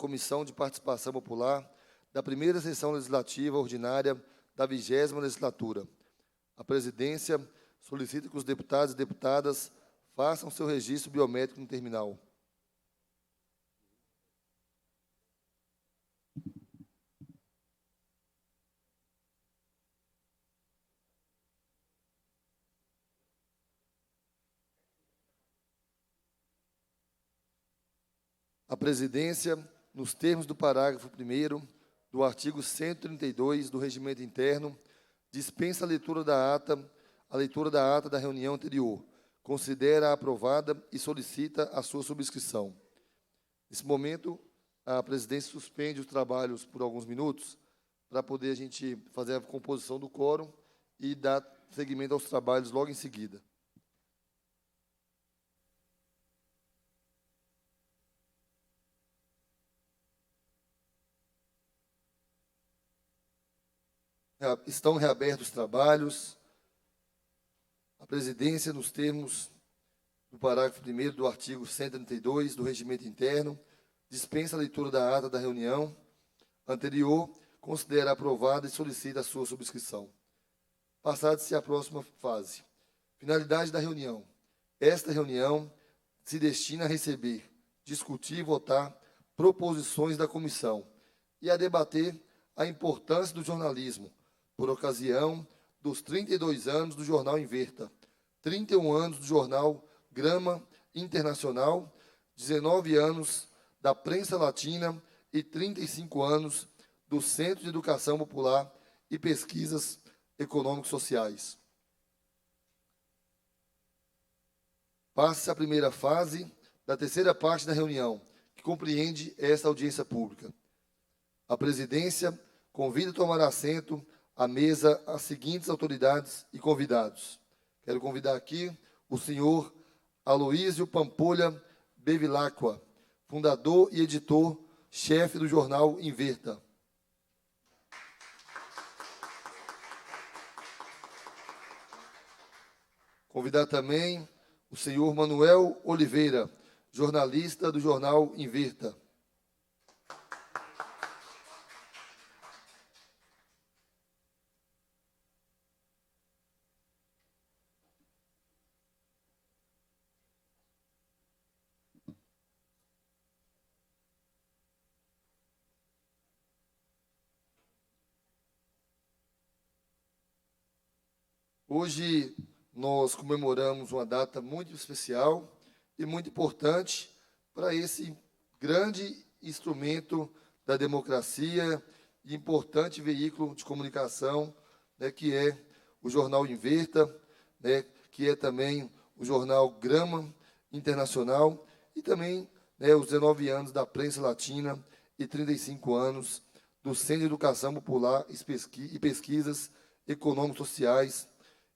Comissão de Participação Popular da primeira sessão legislativa ordinária da 20ª legislatura. A presidência solicita que os deputados e deputadas façam seu registro biométrico no terminal. A presidência, nos termos do parágrafo 1º do artigo 132 do Regimento Interno, dispensa a leitura da ata da reunião anterior, considera aprovada e solicita a sua subscrição. Nesse momento, a presidência suspende os trabalhos por alguns minutos para poder a gente fazer a composição do quórum e dar seguimento aos trabalhos logo em seguida. Estão reabertos os trabalhos. A presidência, nos termos do parágrafo 1º do artigo 132 do Regimento Interno, dispensa a leitura da ata da reunião anterior, considera aprovada e solicita a sua subscrição. Passada-se a próxima fase. Finalidade da reunião. Esta reunião se destina a receber, discutir e votar proposições da comissão e a debater a importância do jornalismo, por ocasião dos 32 anos do Jornal Inverta, 31 anos do Jornal Grama Internacional, 19 anos da Prensa Latina e 35 anos do Centro de Educação Popular e Pesquisas Econômico-Sociais. Passa-se a primeira fase da terceira parte da reunião, que compreende esta audiência pública. A presidência convida a tomar assento à mesa as seguintes autoridades e convidados. Quero convidar aqui o senhor Aloísio Pampolha Bevilacqua, fundador e editor-chefe do jornal Inverta. Convidar também o senhor Manuel Oliveira, jornalista do jornal Inverta. Hoje nós comemoramos uma data muito especial e muito importante para esse grande instrumento da democracia e importante veículo de comunicação, né, que é o Jornal Inverta, né, que é também o Jornal Grama Internacional e também, né, os 19 anos da Prensa Latina e 35 anos do Centro de Educação Popular e Pesquisas Econômico-Sociais.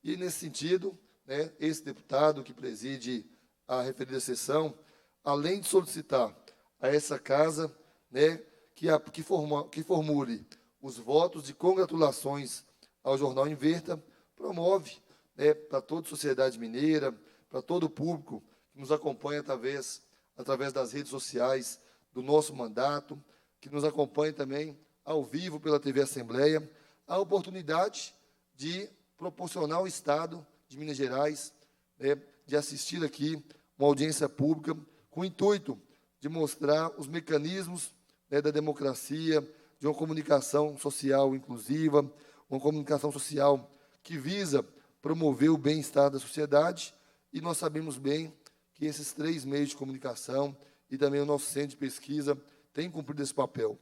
E, nesse sentido, né, esse deputado que preside a referida sessão, além de solicitar a essa casa, né, que formule os votos de congratulações ao Jornal Inverta, promove, né, para toda a sociedade mineira, para todo o público que nos acompanha através das redes sociais do nosso mandato, que nos acompanha também ao vivo pela TV Assembleia, a oportunidade de proporcionar ao Estado de Minas Gerais, né, de assistir aqui uma audiência pública com o intuito de mostrar os mecanismos, né, da democracia, de uma comunicação social inclusiva, uma comunicação social que visa promover o bem-estar da sociedade, e nós sabemos bem que esses 3 meios de comunicação e também o nosso centro de pesquisa têm cumprido esse papel.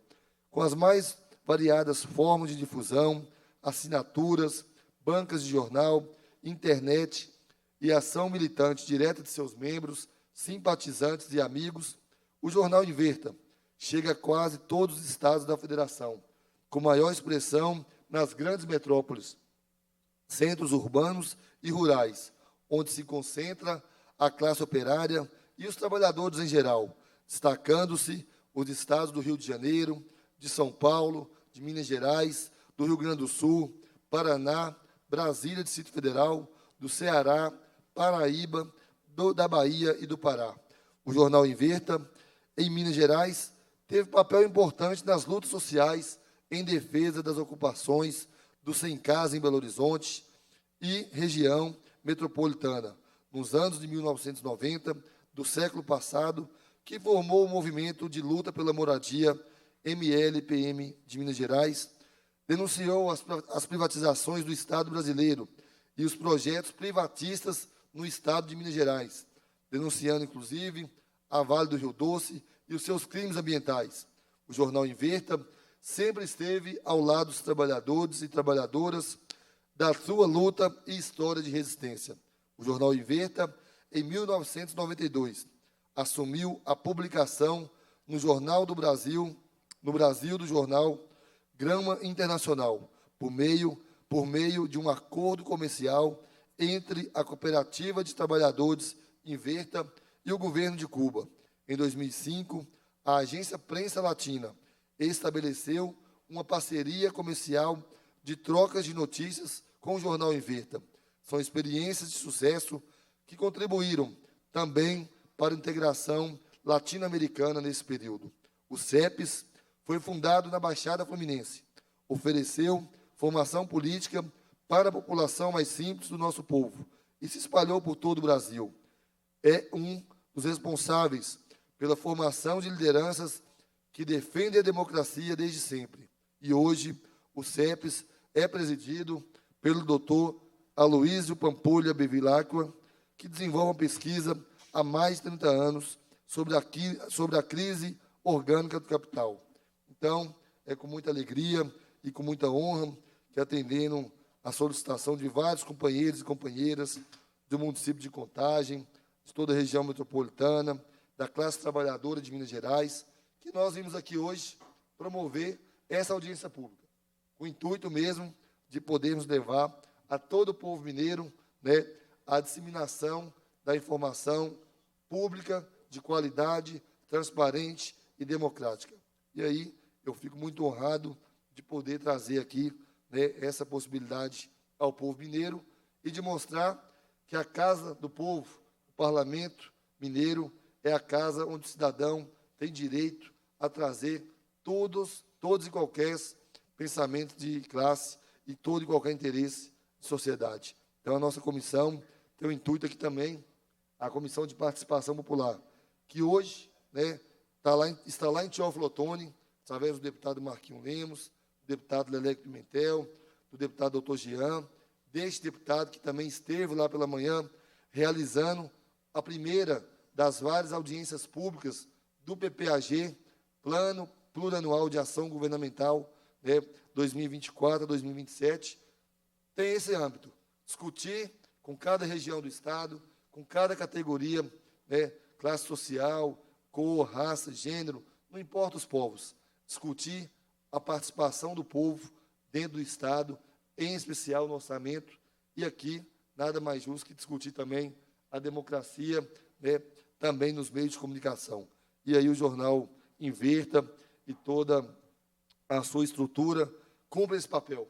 Com as mais variadas formas de difusão, assinaturas, bancas de jornal, internet e ação militante direta de seus membros, simpatizantes e amigos, o Jornal Inverta chega a quase todos os estados da federação, com maior expressão nas grandes metrópoles, centros urbanos e rurais, onde se concentra a classe operária e os trabalhadores em geral, destacando-se os estados do Rio de Janeiro, de São Paulo, de Minas Gerais, do Rio Grande do Sul, Paraná, Brasília, Distrito Federal, do Ceará, Paraíba, da Bahia e do Pará. O Jornal Inverta, em Minas Gerais, teve papel importante nas lutas sociais em defesa das ocupações do Sem Casa em Belo Horizonte e região metropolitana, nos anos de 1990 do século passado, que formou o movimento de luta pela moradia MLPM de Minas Gerais, denunciou as privatizações do Estado brasileiro e os projetos privatistas no Estado de Minas Gerais, denunciando, inclusive, a Vale do Rio Doce e os seus crimes ambientais. O jornal Inverta sempre esteve ao lado dos trabalhadores e trabalhadoras da sua luta e história de resistência. O jornal Inverta, em 1992, assumiu a publicação no Jornal do Brasil, no Brasil do jornal Grama Internacional, por meio de um acordo comercial entre a Cooperativa de Trabalhadores Inverta e o governo de Cuba. Em 2005, a agência Prensa Latina estabeleceu uma parceria comercial de trocas de notícias com o jornal Inverta. São experiências de sucesso que contribuíram também para a integração latino-americana nesse período. O CEPES foi fundado na Baixada Fluminense. Ofereceu formação política para a população mais simples do nosso povo e se espalhou por todo o Brasil. É um dos responsáveis pela formação de lideranças que defendem a democracia desde sempre. E hoje, o CEPES é presidido pelo doutor Aloísio Pampolha Bevilacqua, que desenvolve uma pesquisa há mais de 30 anos sobre a crise orgânica do capital. Então, é com muita alegria e com muita honra que, atendendo a solicitação de vários companheiros e companheiras do município de Contagem, de toda a região metropolitana, da classe trabalhadora de Minas Gerais, que nós vimos aqui hoje promover essa audiência pública, com o intuito mesmo de podermos levar a todo o povo mineiro, né, a disseminação da informação pública, de qualidade, transparente e democrática. E aí, eu fico muito honrado de poder trazer aqui, né, essa possibilidade ao povo mineiro e de mostrar que a Casa do Povo, o Parlamento Mineiro, é a casa onde o cidadão tem direito a trazer todos e qualquer pensamento de classe e todo e qualquer interesse de sociedade. Então, a nossa comissão tem o intuito aqui também, a Comissão de Participação Popular, que hoje, né, está lá em Teófilo Otoni, através do deputado Marquinhos Lemos, do deputado Leleco Pimentel, do deputado doutor Jean, deste deputado que também esteve lá pela manhã, realizando a primeira das várias audiências públicas do PPAG, Plano Plurianual de Ação Governamental, né, 2024 a 2027, tem esse âmbito, discutir com cada região do Estado, com cada categoria, né, classe social, cor, raça, gênero, não importa os povos, discutir a participação do povo dentro do Estado, em especial no orçamento, e aqui nada mais justo que discutir também a democracia, né, também nos meios de comunicação. E aí o jornal Inverta e toda a sua estrutura cumpre esse papel.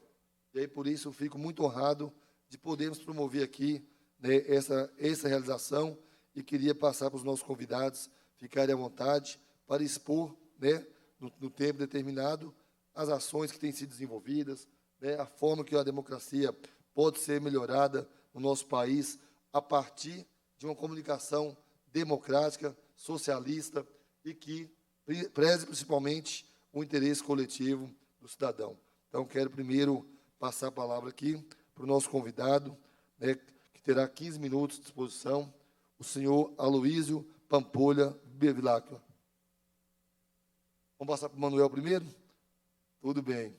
E aí, por isso, eu fico muito honrado de podermos promover aqui, né, essa realização, e queria passar para os nossos convidados ficarem à vontade para expor, né, no tempo determinado, as ações que têm sido desenvolvidas, né, a forma que a democracia pode ser melhorada no nosso país a partir de uma comunicação democrática, socialista e que preze principalmente o interesse coletivo do cidadão. Então, quero primeiro passar a palavra aqui para o nosso convidado, né, que terá 15 minutos de disposição, o senhor Aloísio Pampolha Bevilacqua. Vamos passar para o Manuel primeiro? Tudo bem.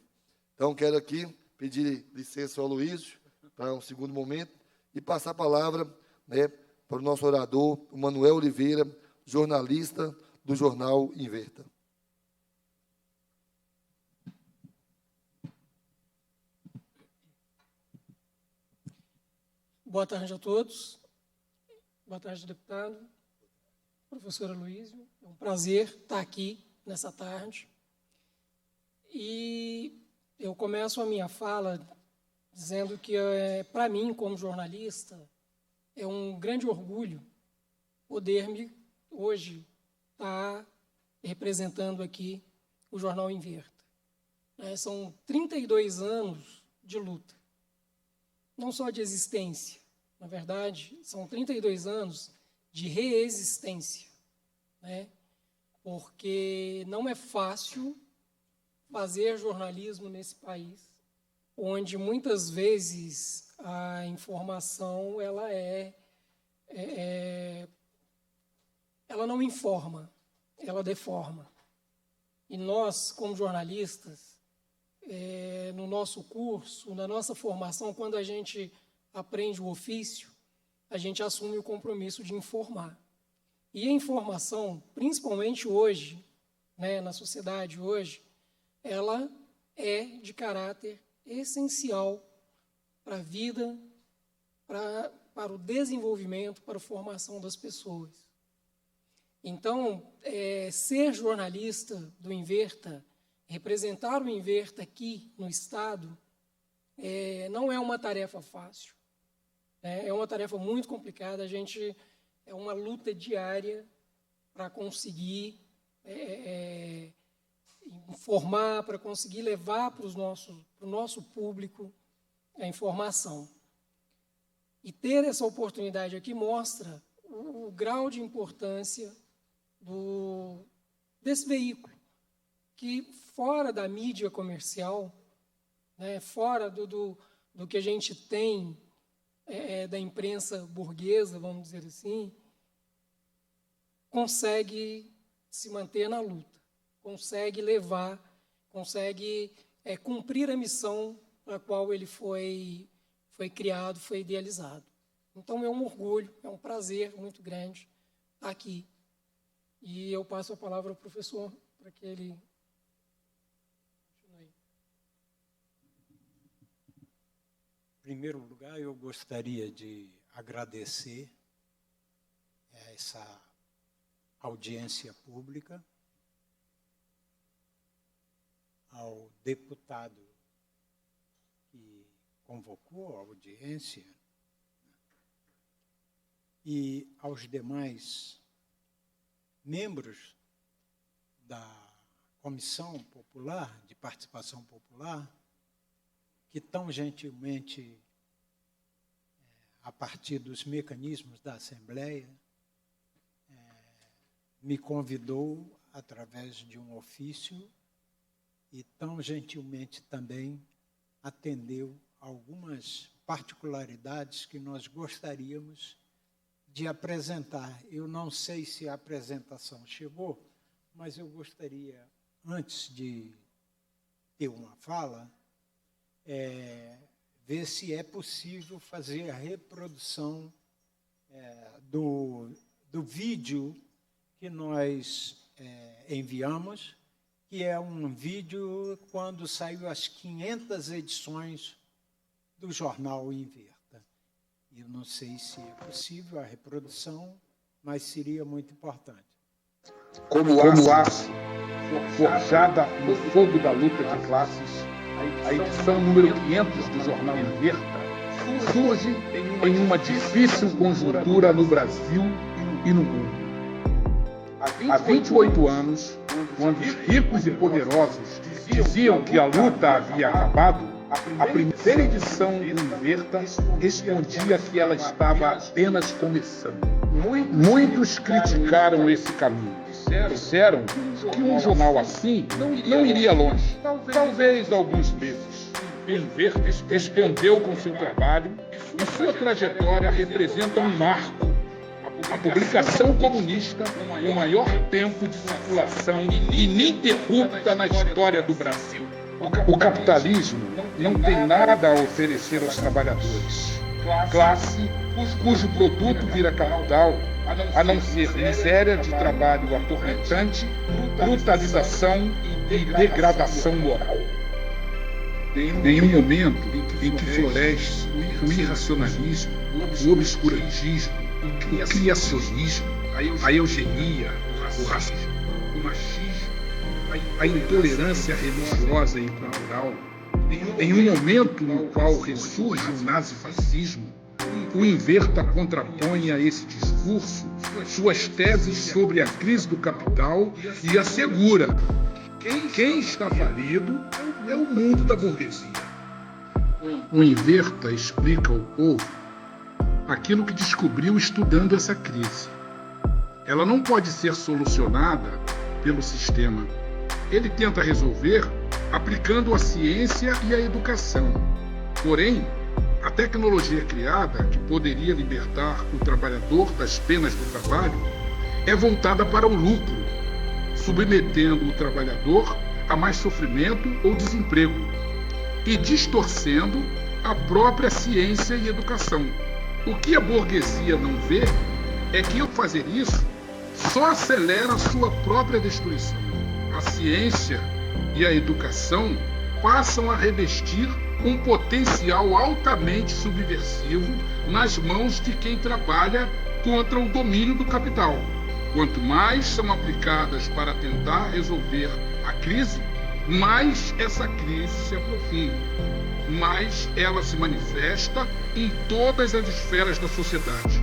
Então, quero aqui pedir licença ao Aloísio para um segundo momento e passar a palavra, né, para o nosso orador, o Manuel Oliveira, jornalista do jornal Inverta. Boa tarde a todos. Boa tarde, deputado. Professor Aloísio, é um prazer estar aqui nessa tarde. E eu começo a minha fala dizendo que, para mim, como jornalista, é um grande orgulho poder-me, hoje, estar representando aqui o jornal Inverta. São 32 anos de luta, não só de existência, na verdade, são 32 anos de reexistência, né? Porque não é fácil fazer jornalismo nesse país, onde muitas vezes a informação ela não informa, ela deforma. E nós, como jornalistas, no nosso curso, na nossa formação, quando a gente aprende o ofício, a gente assume o compromisso de informar. E a informação, principalmente hoje, né, na sociedade hoje, ela é de caráter essencial para a vida, para o desenvolvimento, para a formação das pessoas. Então, ser jornalista do Inverta, representar o Inverta aqui no Estado, não é uma tarefa fácil. É uma tarefa muito complicada. É uma luta diária para conseguir informar, para conseguir levar para o nosso público a informação. E ter essa oportunidade aqui mostra o grau de importância desse veículo, que fora da mídia comercial, né, fora do que a gente tem da imprensa burguesa, vamos dizer assim, consegue se manter na luta, consegue levar, consegue cumprir a missão para a qual ele foi criado, foi idealizado. Então, é um orgulho, é um prazer muito grande estar aqui. E eu passo a palavra ao professor para que ele continue. Em primeiro lugar, eu gostaria de agradecer essa audiência pública ao deputado que convocou a audiência e aos demais membros da Comissão Popular, de Participação Popular, que tão gentilmente, a partir dos mecanismos da Assembleia, me convidou através de um ofício e tão gentilmente também atendeu algumas particularidades que nós gostaríamos de apresentar. Eu não sei se a apresentação chegou, mas eu gostaria, antes de ter uma fala, ver se é possível fazer a reprodução do vídeo que nós enviamos, que é um vídeo quando saiu as 500 edições do jornal Inverta. Eu não sei se é possível a reprodução, mas seria muito importante. Como aço forjada no fogo da luta de classes, a edição número 500 do jornal Inverta surge em uma difícil conjuntura no Brasil e no mundo. Há 28 anos, quando os ricos e poderosos diziam que a luta havia acabado, a primeira edição do Inverta respondia que ela estava apenas começando. Muitos criticaram esse caminho. Disseram que um jornal assim não iria longe, talvez alguns meses. O Inverta respondeu com seu trabalho e sua trajetória representa um marco. A publicação comunista com o maior tempo de circulação ininterrupta na história do Brasil. O capitalismo não tem nada a oferecer aos trabalhadores. Classe cujo produto vira capital, a não ser miséria de trabalho atormentante, brutalização e degradação moral. Em um momento em que floresce o irracionalismo, o obscurantismo, o criacionismo, a eugenia, o racismo, o machismo, a intolerância religiosa e cultural, em um momento no qual ressurge o nazifascismo, o Inverta contrapõe a esse discurso suas teses sobre a crise do capital e assegura: quem está falido é o mundo da burguesia. O Inverta explica ao povo aquilo que descobriu estudando essa crise. Ela não pode ser solucionada pelo sistema. Ele tenta resolver aplicando a ciência e a educação. Porém, a tecnologia criada, que poderia libertar o trabalhador das penas do trabalho, é voltada para o lucro, submetendo o trabalhador a mais sofrimento ou desemprego e distorcendo a própria ciência e educação. O que a burguesia não vê é que, ao fazer isso, só acelera sua própria destruição. A ciência e a educação passam a revestir um potencial altamente subversivo nas mãos de quem trabalha contra o domínio do capital. Quanto mais são aplicadas para tentar resolver a crise, mais essa crise se aprofunda, mais ela se manifesta em todas as esferas da sociedade.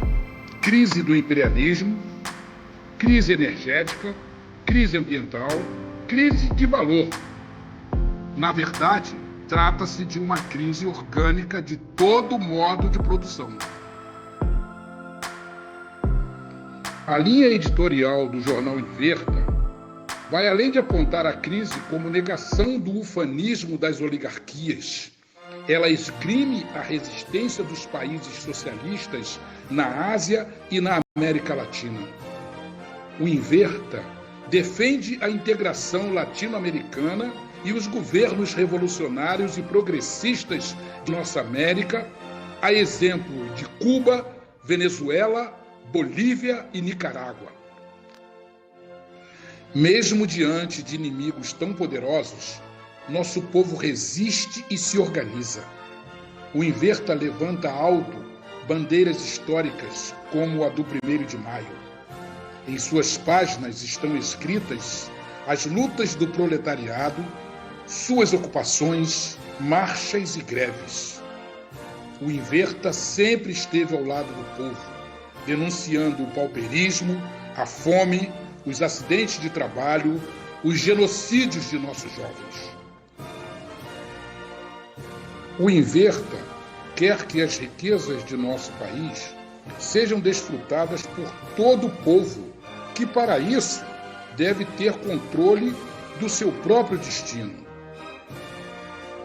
Crise do imperialismo, crise energética, crise ambiental, crise de valor. Na verdade, trata-se de uma crise orgânica de todo modo de produção. A linha editorial do jornal Inverta vai além de apontar a crise como negação do ufanismo das oligarquias. Ela esgrime a resistência dos países socialistas na Ásia e na América Latina. O Inverta defende a integração latino-americana e os governos revolucionários e progressistas de nossa América, a exemplo de Cuba, Venezuela, Bolívia e Nicarágua. Mesmo diante de inimigos tão poderosos, nosso povo resiste e se organiza. O Inverta levanta alto bandeiras históricas como a do 1º de maio. Em suas páginas estão escritas as lutas do proletariado, suas ocupações, marchas e greves. O Inverta sempre esteve ao lado do povo, denunciando o pauperismo, a fome, os acidentes de trabalho, os genocídios de nossos jovens. O Inverta quer que as riquezas de nosso país sejam desfrutadas por todo o povo, que para isso deve ter controle do seu próprio destino.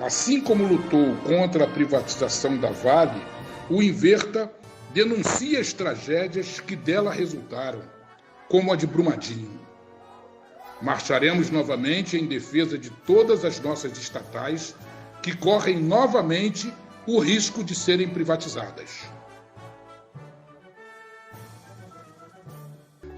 Assim como lutou contra a privatização da Vale, o Inverta denuncia as tragédias que dela resultaram, como a de Brumadinho. Marcharemos novamente em defesa de todas as nossas estatais que correm novamente o risco de serem privatizadas.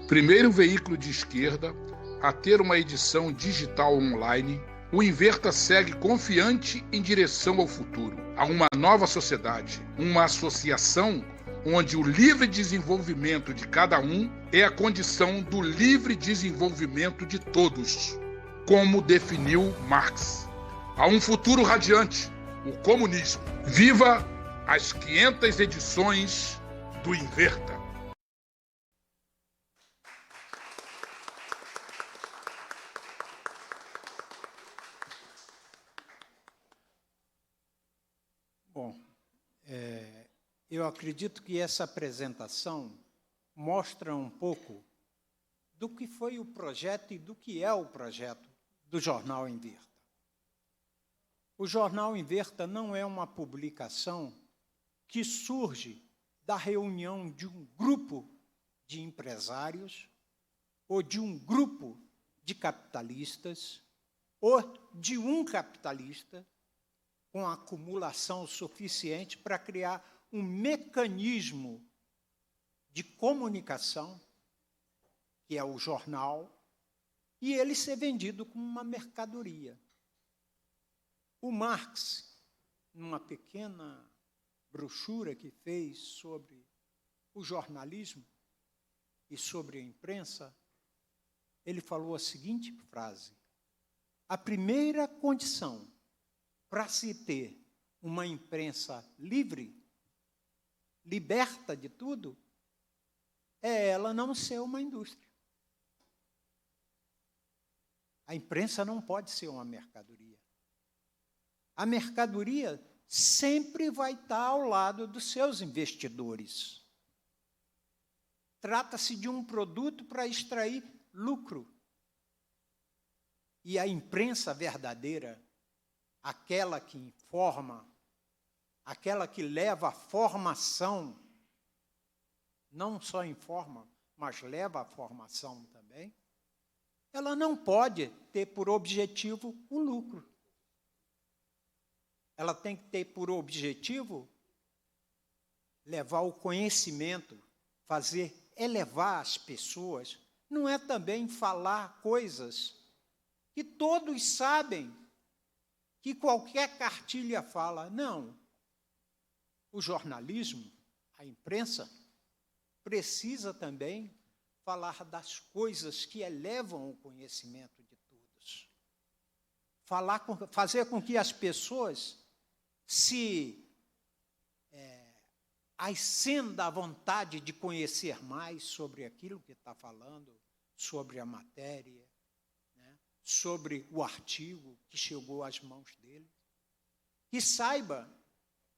Primeiro veículo de esquerda a ter uma edição digital online, o Inverta segue confiante em direção ao futuro, a uma nova sociedade, uma associação onde o livre desenvolvimento de cada um é a condição do livre desenvolvimento de todos, como definiu Marx. A um futuro radiante, o comunismo. Viva as 500 edições do Inverta! Bom, eu acredito que essa apresentação mostra um pouco do que foi o projeto e do que é o projeto do Jornal Inverta. O Jornal Inverta não é uma publicação que surge da reunião de um grupo de empresários ou de um grupo de capitalistas ou de um capitalista com acumulação suficiente para criar um mecanismo de comunicação, que é o jornal, e ele ser vendido como uma mercadoria. O Marx, numa pequena brochura que fez sobre o jornalismo e sobre a imprensa, ele falou a seguinte frase: a primeira condição para se ter uma imprensa livre liberta de tudo, é ela não ser uma indústria. A imprensa não pode ser uma mercadoria. A mercadoria sempre vai estar ao lado dos seus investidores. Trata-se de um produto para extrair lucro. E a imprensa verdadeira, aquela que informa, aquela que leva a formação, não só informa, mas leva a formação também, ela não pode ter por objetivo o lucro. Ela tem que ter por objetivo levar o conhecimento, fazer elevar as pessoas. Não é também falar coisas que todos sabem, que qualquer cartilha fala. Não. O jornalismo, a imprensa, precisa também falar das coisas que elevam o conhecimento de todos. Fazer com que as pessoas se acenda a vontade de conhecer mais sobre aquilo que está falando, sobre a matéria, né, sobre o artigo que chegou às mãos dele, que saiba,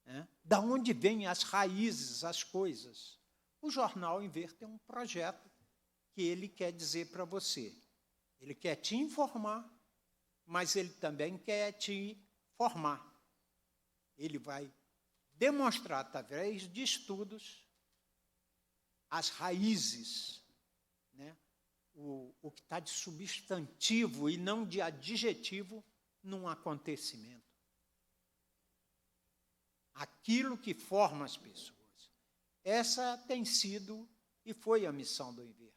né, de onde vêm as raízes, as coisas. O Jornal em Ver tem um projeto que ele quer dizer para você. Ele quer te informar, mas ele também quer te formar. Ele vai demonstrar, através de estudos, as raízes, né? O que está de substantivo e não de adjetivo num acontecimento. Aquilo que forma as pessoas. Essa tem sido e foi a missão do Inverta.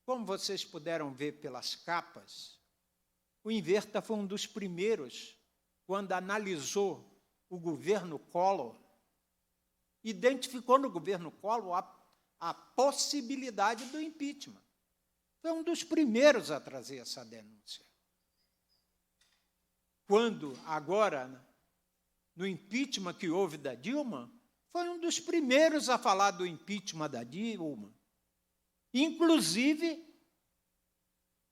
Como vocês puderam ver pelas capas, o Inverta foi um dos primeiros, quando analisou o governo Collor, identificou no governo Collor a possibilidade do impeachment. Foi um dos primeiros a trazer essa denúncia. Quando, agora, no impeachment que houve da Dilma, foi um dos primeiros a falar do impeachment da Dilma. Inclusive,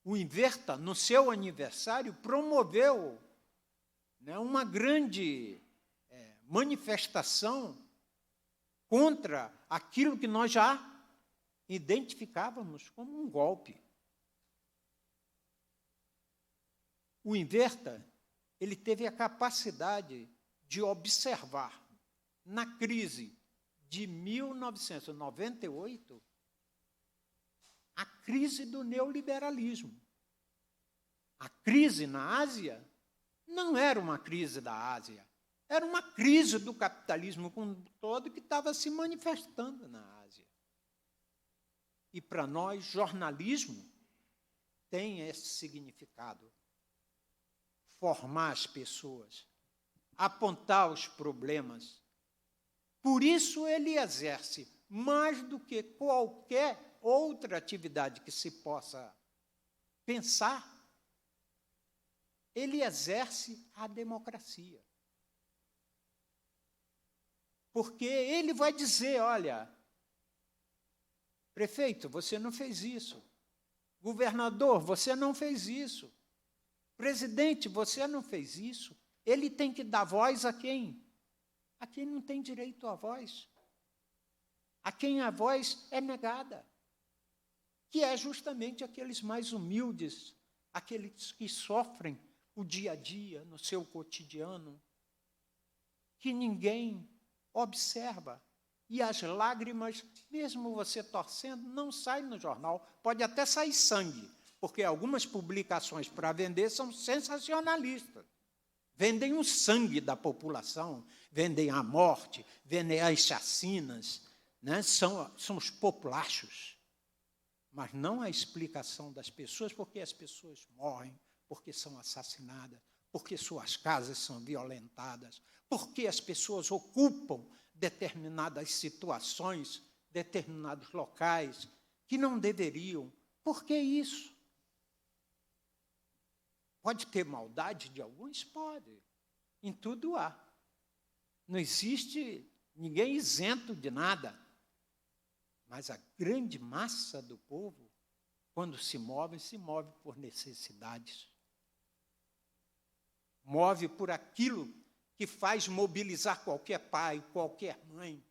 o Inverta, no seu aniversário, promoveu, né, uma grande manifestação contra aquilo que nós já identificávamos como um golpe. O Inverta, ele teve a capacidade de observar, na crise de 1998, a crise do neoliberalismo. A crise na Ásia não era uma crise da Ásia, era uma crise do capitalismo como um todo que estava se manifestando na Ásia. E para nós, jornalismo tem esse significado. Formar as pessoas, apontar os problemas. Por isso ele exerce, mais do que qualquer outra atividade que se possa pensar, ele exerce a democracia. Porque ele vai dizer, olha, prefeito, você não fez isso. Governador, você não fez isso. Presidente, você não fez isso. Ele tem que dar voz a quem? A quem não tem direito à voz. A quem a voz é negada. Que é justamente aqueles mais humildes, aqueles que sofrem o dia a dia, no seu cotidiano, que ninguém observa. E as lágrimas, mesmo você torcendo, não saem no jornal. Pode até sair sangue, porque algumas publicações para vender são sensacionalistas. Vendem o sangue da população, vendem a morte, vendem as chacinas, né? São os populachos. Mas não a explicação das pessoas, porque as pessoas morrem, porque são assassinadas, porque suas casas são violentadas, porque as pessoas ocupam determinadas situações, determinados locais que não deveriam. Por que isso? Pode ter maldade de alguns? Pode. Em tudo há. Não existe ninguém isento de nada. Mas a grande massa do povo, quando se move por necessidades. Move por aquilo que faz mobilizar qualquer pai, qualquer mãe,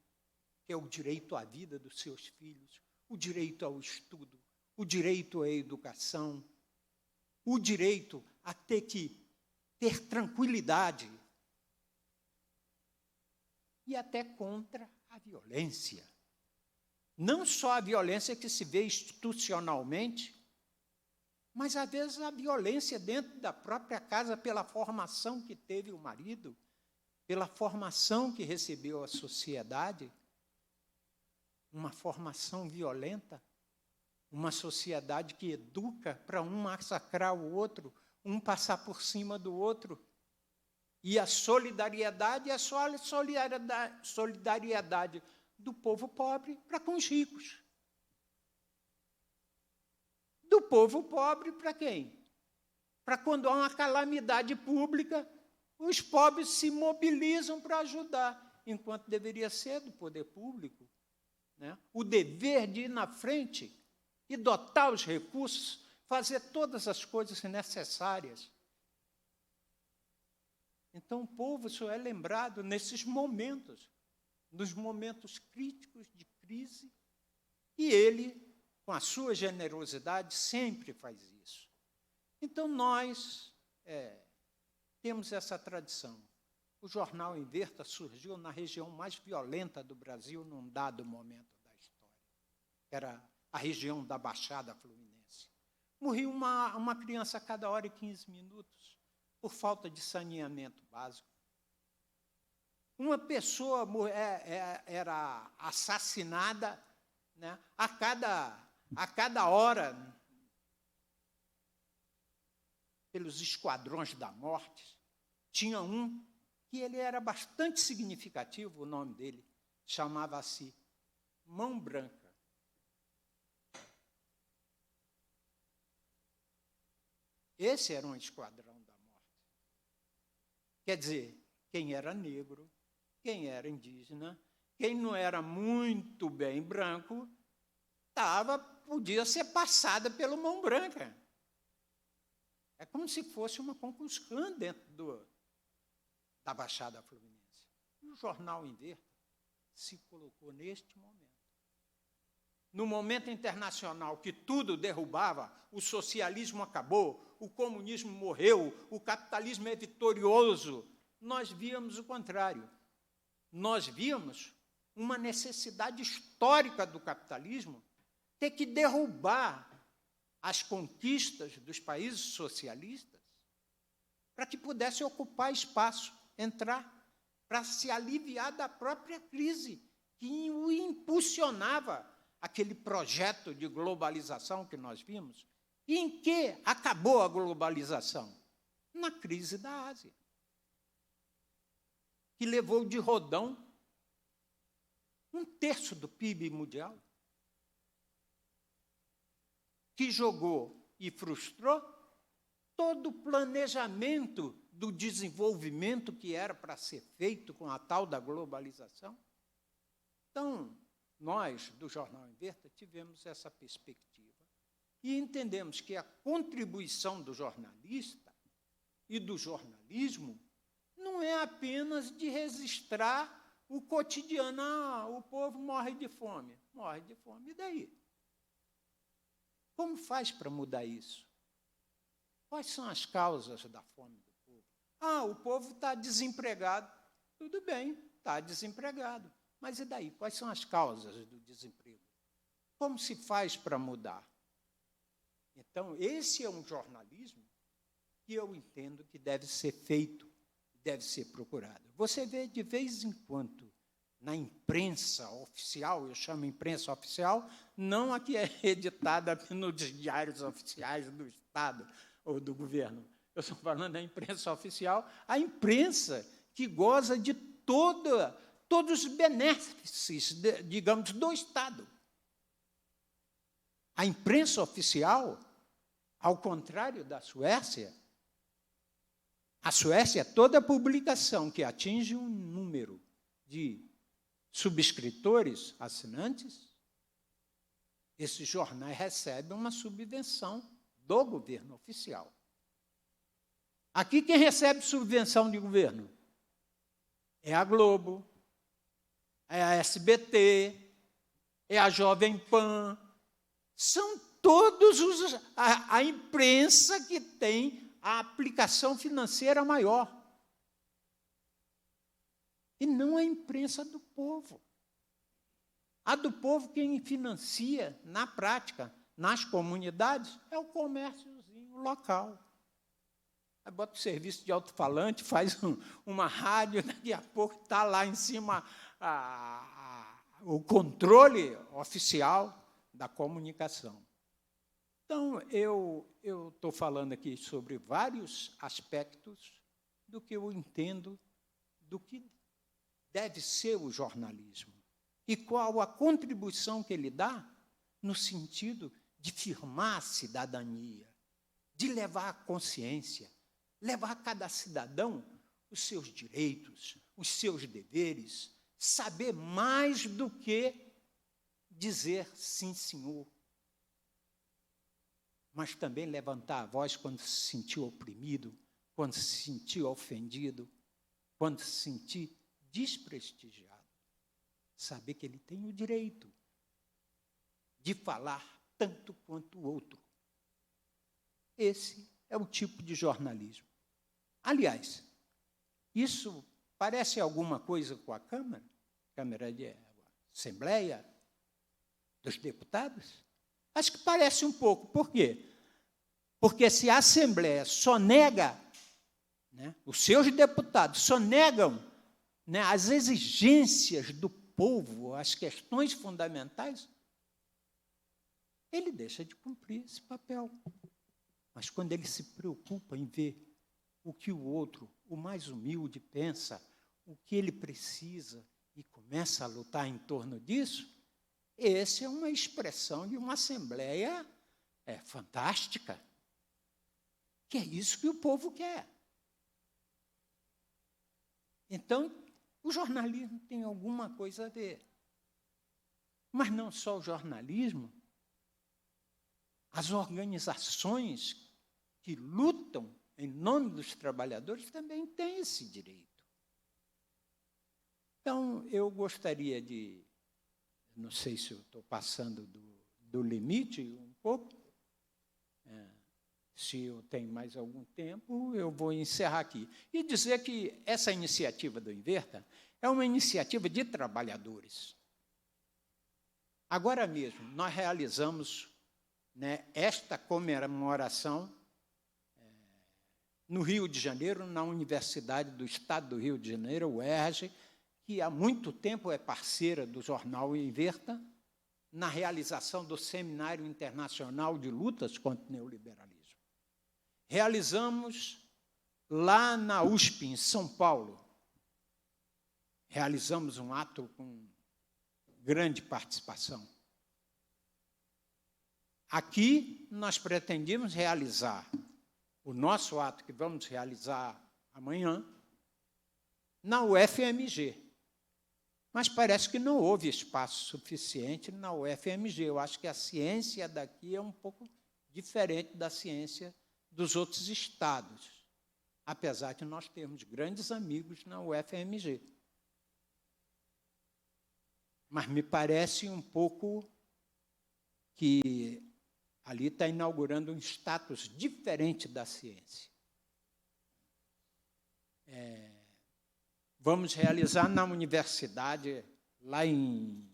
que é o direito à vida dos seus filhos, o direito ao estudo, o direito à educação, o direito a ter tranquilidade e até contra a violência. Não só a violência que se vê institucionalmente, mas, às vezes, a violência dentro da própria casa pela formação que teve o marido, pela formação que recebeu a sociedade, uma formação violenta, uma sociedade que educa para um massacrar o outro, um passar por cima do outro. E a solidariedade é só a solidariedade do povo pobre para com os ricos. Do povo pobre para quem? Para quando há uma calamidade pública, os pobres se mobilizam para ajudar, enquanto deveria ser do poder público, né? O dever de ir na frente e dotar os recursos, fazer todas as coisas necessárias. Então, o povo só é lembrado nesses momentos, nos momentos críticos de crise, e ele, com a sua generosidade, sempre faz isso. Então, nós temos essa tradição. O jornal Inverta surgiu na região mais violenta do Brasil num dado momento da história, que era a região da Baixada Fluminense. Morria uma criança a cada hora e 15 minutos, por falta de saneamento básico. Uma pessoa era assassinada, né, a cada hora pelos esquadrões da morte. Tinha um que ele era bastante significativo, o nome dele, chamava-se Mão Branca. Esse era um esquadrão da morte. Quer dizer, quem era negro, quem era indígena, quem não era muito bem branco, podia ser passada pelo Mão Branca. É como se fosse uma concussão dentro da Baixada Fluminense. O jornal Inverta se colocou neste momento. No momento internacional que tudo derrubava, o socialismo acabou, o comunismo morreu, o capitalismo é vitorioso, nós víamos o contrário. Nós víamos uma necessidade histórica do capitalismo ter que derrubar as conquistas dos países socialistas para que pudesse ocupar espaço, entrar, para se aliviar da própria crise que o impulsionava aquele projeto de globalização que nós vimos. E em que acabou a globalização? Na crise da Ásia, que levou de rodão 1/3 do PIB mundial, que jogou e frustrou todo o planejamento do desenvolvimento que era para ser feito com a tal da globalização. Então, nós, do Jornal Inverta, tivemos essa perspectiva e entendemos que a contribuição do jornalista e do jornalismo não é apenas de registrar o cotidiano. O povo morre de fome, e daí? Como faz para mudar isso? Quais são as causas da fome do povo? O povo está desempregado. Tudo bem, está desempregado. Mas e daí? Quais são as causas do desemprego? Como se faz para mudar? Então, esse é um jornalismo que eu entendo que deve ser feito, deve ser procurado. Você vê, de vez em quando, na imprensa oficial, eu chamo imprensa oficial, não a que é editada nos diários oficiais do Estado ou do governo. Eu estou falando da imprensa oficial, a imprensa que goza de todos os benefícios, digamos, do Estado. A imprensa oficial, ao contrário da Suécia, a Suécia, toda publicação que atinge um número de subscritores, assinantes, esses jornais recebem uma subvenção do governo oficial. Aqui, quem recebe subvenção de governo? É a Globo, é a SBT, é a Jovem Pan. São todos a imprensa que tem a aplicação financeira maior. E não a imprensa do povo. A do povo, quem financia, na prática, nas comunidades, é o comérciozinho local. Aí bota o serviço de alto-falante, faz uma rádio, daqui a pouco está lá em cima o controle oficial da comunicação. Então, eu estou falando aqui sobre vários aspectos do que eu entendo do que deve ser o jornalismo e qual a contribuição que ele dá no sentido de firmar a cidadania, de levar a consciência, levar a cada cidadão os seus direitos, os seus deveres, saber mais do que dizer sim, senhor, mas também levantar a voz quando se sentiu oprimido, quando se sentiu ofendido, quando se sentir desprestigiado. Saber que ele tem o direito de falar tanto quanto o outro. Esse é o tipo de jornalismo. Aliás, isso parece alguma coisa com a Câmara de Assembleia dos Deputados? Acho que parece um pouco. Por quê? Porque se a Assembleia só nega, né, os seus deputados só negam, né, as exigências do povo, as questões fundamentais, ele deixa de cumprir esse papel. Mas quando ele se preocupa em ver o que o outro, o mais humilde, pensa, o que ele precisa, e começa a lutar em torno disso, essa é uma expressão de uma Assembleia fantástica, que é isso que o povo quer. Então, o jornalismo tem alguma coisa a ver. Mas não só o jornalismo, as organizações que lutam em nome dos trabalhadores também têm esse direito. Então, eu gostaria de, não sei se eu estou passando do limite um pouco, se eu tenho mais algum tempo, eu vou encerrar aqui. E dizer que essa iniciativa do Inverta é uma iniciativa de trabalhadores. Agora mesmo, nós realizamos, né, esta comemoração no Rio de Janeiro, na Universidade do Estado do Rio de Janeiro, UERJ, que há muito tempo é parceira do jornal Inverta, na realização do Seminário Internacional de Lutas contra o Neoliberalismo. Realizamos lá na USP, em São Paulo, realizamos um ato com grande participação. Aqui, nós pretendíamos realizar o nosso ato, que vamos realizar amanhã, na UFMG. Mas parece que não houve espaço suficiente na UFMG. Eu acho que a ciência daqui é um pouco diferente da ciência dos outros estados, apesar de nós termos grandes amigos na UFMG. Mas me parece um pouco que ali está inaugurando um status diferente da ciência. Vamos realizar na universidade, lá em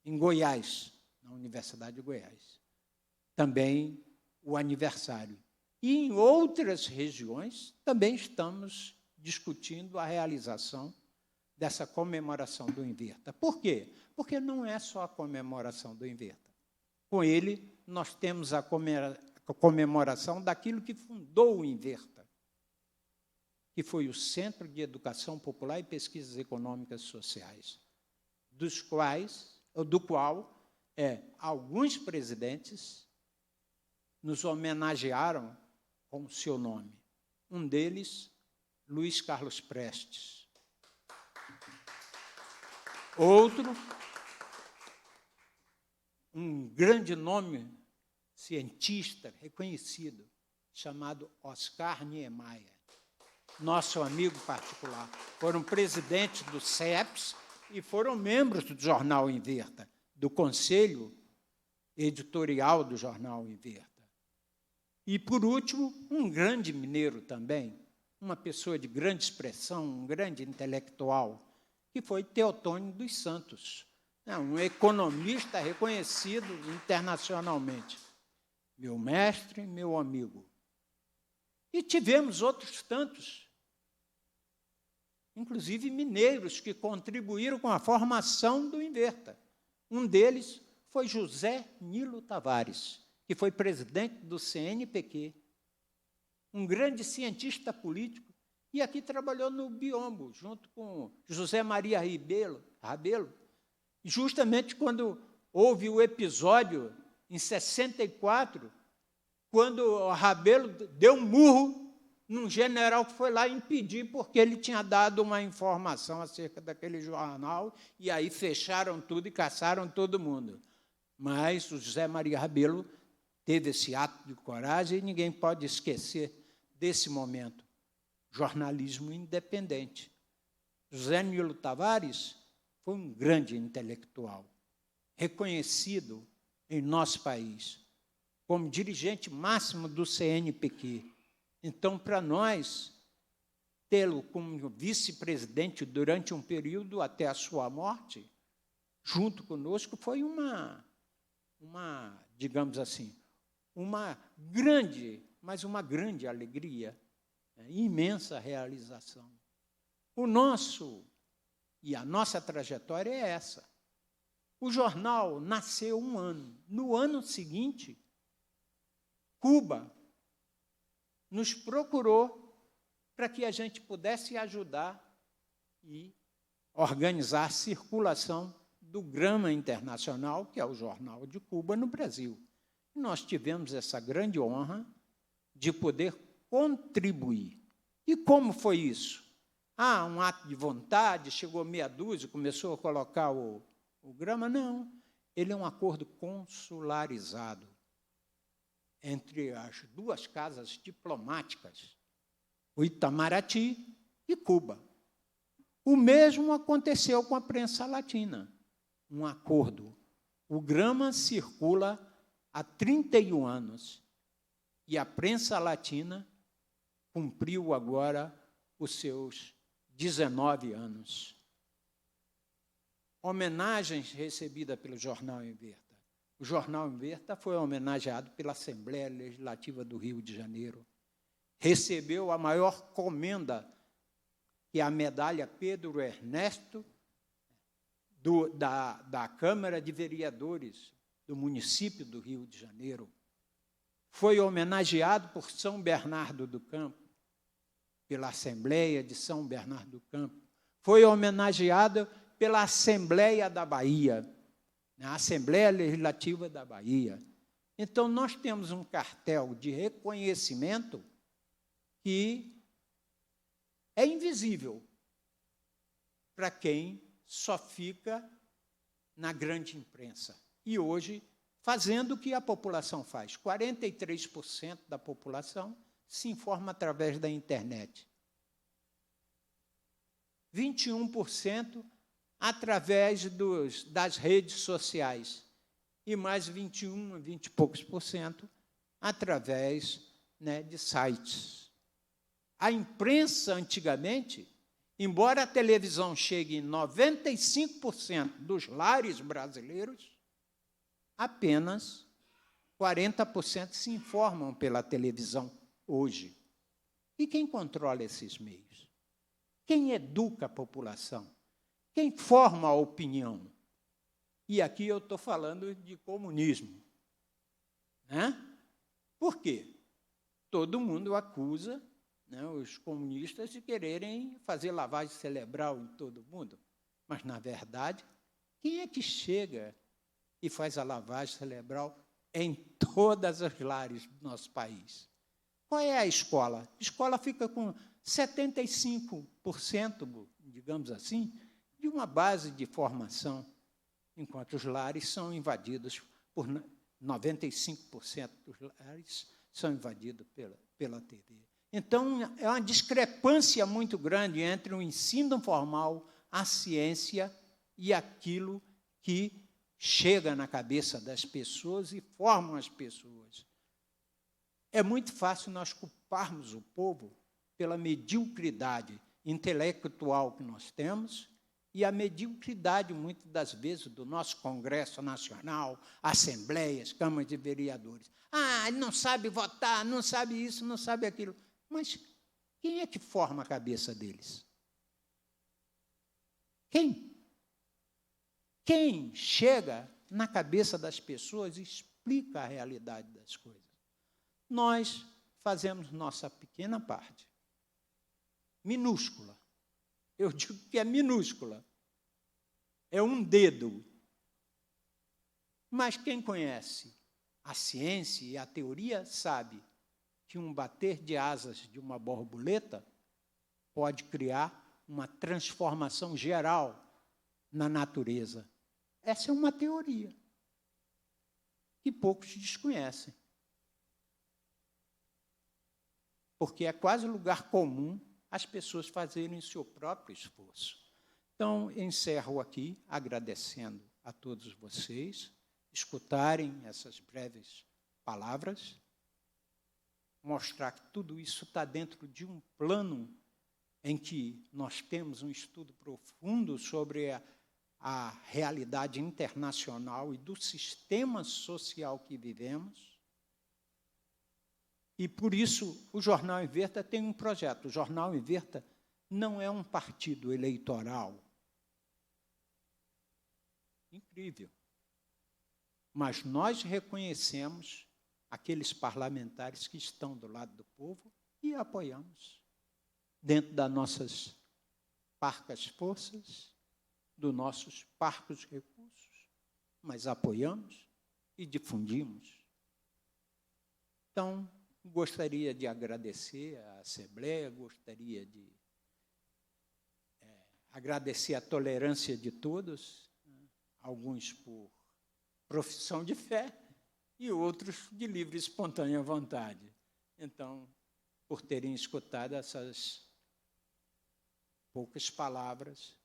Goiás, na Universidade de Goiás, também o aniversário. E em outras regiões também estamos discutindo a realização dessa comemoração do Inverta. Por quê? Porque não é só a comemoração do Inverta. Com ele, nós temos a comemoração daquilo que fundou o Inverta, que foi o Centro de Educação Popular e Pesquisas Econômicas e Sociais, do qual alguns presidentes nos homenagearam com o seu nome. Um deles, Luiz Carlos Prestes. Outro, um grande nome cientista reconhecido, chamado Oscar Niemeyer, nosso amigo particular. Foram presidentes do CEPS e foram membros do jornal Inverta, do conselho editorial do jornal Inverta. E, por último, um grande mineiro também, uma pessoa de grande expressão, um grande intelectual, que foi Teotônio dos Santos, um economista reconhecido internacionalmente. Meu mestre, meu amigo. E tivemos outros tantos, inclusive mineiros, que contribuíram com a formação do Inverta. Um deles foi José Nilo Tavares, que foi presidente do CNPq, um grande cientista político, e aqui trabalhou no Biombo, junto com José Maria Rabelo, justamente quando houve o episódio, em 64, quando o Rabelo deu um murro num general que foi lá impedir, porque ele tinha dado uma informação acerca daquele jornal, e aí fecharam tudo e caçaram todo mundo. Mas o José Maria Rabelo teve esse ato de coragem e ninguém pode esquecer desse momento. Jornalismo independente. José Nilo Tavares foi um grande intelectual, reconhecido em nosso país, como dirigente máximo do CNPq. Então, para nós, tê-lo como vice-presidente durante um período até a sua morte, junto conosco, foi digamos assim, uma grande, mas uma grande alegria, imensa realização. A nossa trajetória é essa. O jornal nasceu um ano. No ano seguinte, Cuba nos procurou para que a gente pudesse ajudar e organizar a circulação do Grama Internacional, que é o jornal de Cuba, no Brasil. Nós tivemos essa grande honra de poder contribuir. E como foi isso? Um ato de vontade, chegou meia dúzia, começou a colocar o Grama? Não. Ele é um acordo consularizado entre as duas casas diplomáticas, o Itamaraty e Cuba. O mesmo aconteceu com a prensa latina. Um acordo. O Grama circula há 31 anos e a prensa latina cumpriu agora os seus 19 anos. Homenagens recebidas pelo Jornal Inverta. O Jornal Inverta foi homenageado pela Assembleia Legislativa do Rio de Janeiro. Recebeu a maior comenda, que é a medalha Pedro Ernesto, da Câmara de Vereadores do município do Rio de Janeiro. Foi homenageado por São Bernardo do Campo, pela Assembleia de São Bernardo do Campo. Foi homenageado pela Assembleia da Bahia, a Assembleia Legislativa da Bahia. Então, nós temos um cartel de reconhecimento que é invisível para quem só fica na grande imprensa. E hoje, fazendo o que a população faz. 43% da população se informa através da internet. 21% através das redes sociais. E mais 20 e poucos por cento através de sites. A imprensa, antigamente, embora a televisão chegue em 95% dos lares brasileiros, apenas 40% se informam pela televisão hoje. E quem controla esses meios? Quem educa a população? Quem forma a opinião? E aqui eu estou falando de comunismo. Por quê? Todo mundo acusa os comunistas de quererem fazer lavagem cerebral em todo mundo. Mas, na verdade, quem é que chega e faz a lavagem cerebral em todas as lares do nosso país? Qual é a escola? A escola fica com 75%, digamos assim, de uma base de formação, enquanto os lares são invadidos por 95% dos lares são invadidos pela TV. Então, é uma discrepância muito grande entre o ensino formal, a ciência e aquilo que chega na cabeça das pessoas e formam as pessoas. É muito fácil nós culparmos o povo pela mediocridade intelectual que nós temos e a mediocridade, muitas das vezes, do nosso Congresso Nacional, assembleias, câmaras de vereadores. Ele não sabe votar, não sabe isso, não sabe aquilo. Mas quem é que forma a cabeça deles? Quem? Quem chega na cabeça das pessoas e explica a realidade das coisas? Nós fazemos nossa pequena parte, minúscula. Eu digo que é minúscula. É um dedo. Mas quem conhece a ciência e a teoria sabe que um bater de asas de uma borboleta pode criar uma transformação geral na natureza. Essa é uma teoria que poucos desconhecem. Porque é quase lugar comum as pessoas fazerem o seu próprio esforço. Então, encerro aqui agradecendo a todos vocês escutarem essas breves palavras, mostrar que tudo isso está dentro de um plano em que nós temos um estudo profundo sobre a realidade internacional e do sistema social que vivemos. E, por isso, o Jornal Inverta tem um projeto. O Jornal Inverta não é um partido eleitoral. Incrível. Mas nós reconhecemos aqueles parlamentares que estão do lado do povo e apoiamos, dentro das nossas parcas forças, dos nossos parcos recursos, mas apoiamos e difundimos. Então, gostaria de agradecer à Assembleia, gostaria de agradecer a tolerância de todos, alguns por profissão de fé e outros de livre e espontânea vontade. Então, por terem escutado essas poucas palavras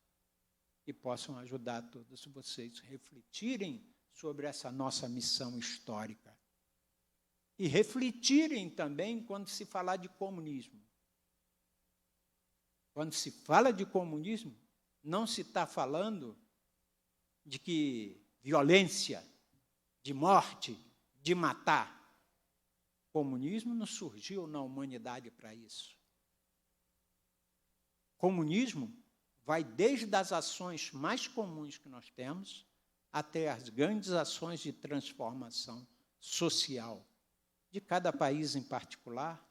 que possam ajudar todos vocês a refletirem sobre essa nossa missão histórica. E refletirem também quando se falar de comunismo. Quando se fala de comunismo, não se está falando de que violência, de morte, de matar. O comunismo não surgiu na humanidade para isso. O comunismo vai desde as ações mais comuns que nós temos até as grandes ações de transformação social de cada país em particular,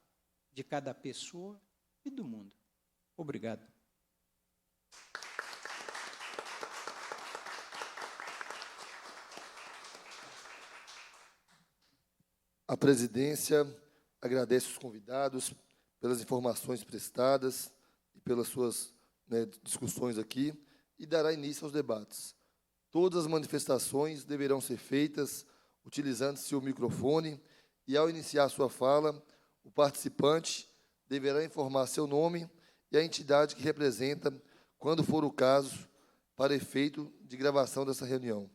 de cada pessoa e do mundo. Obrigado. A presidência agradece os convidados pelas informações prestadas e pelas suas discussões aqui e dará início aos debates. Todas as manifestações deverão ser feitas utilizando-se o microfone e, ao iniciar sua fala, o participante deverá informar seu nome e a entidade que representa, quando for o caso, para efeito de gravação dessa reunião.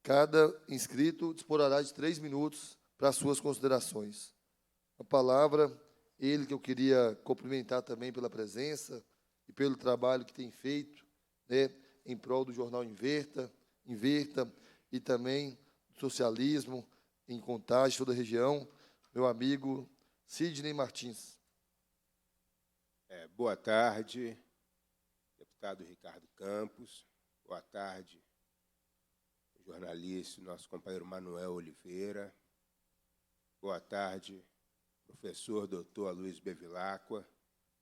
Cada inscrito disporá de 3 minutos para as suas considerações. A palavra, ele que eu queria cumprimentar também pela presença e pelo trabalho que tem feito, em prol do jornal Inverta e também do socialismo em Contagem, toda a região, meu amigo Sidney Martins. Boa tarde, deputado Ricardo Campos. Boa tarde, jornalista, nosso companheiro Manuel Oliveira. Boa tarde, professor doutor Aloysio Bevilacqua,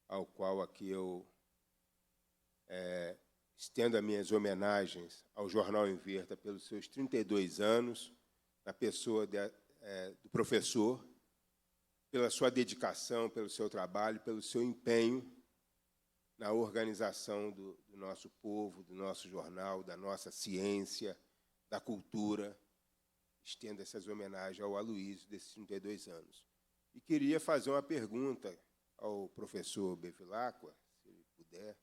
ao qual aqui eu estendo as minhas homenagens ao Jornal Inverta pelos seus 32 anos, na pessoa do professor, pela sua dedicação, pelo seu trabalho, pelo seu empenho na organização do nosso povo, do nosso jornal, da nossa ciência, da cultura. Estendo essas homenagens ao Aloysio, desses 32 anos. E queria fazer uma pergunta ao professor Bevilacqua, se ele puder.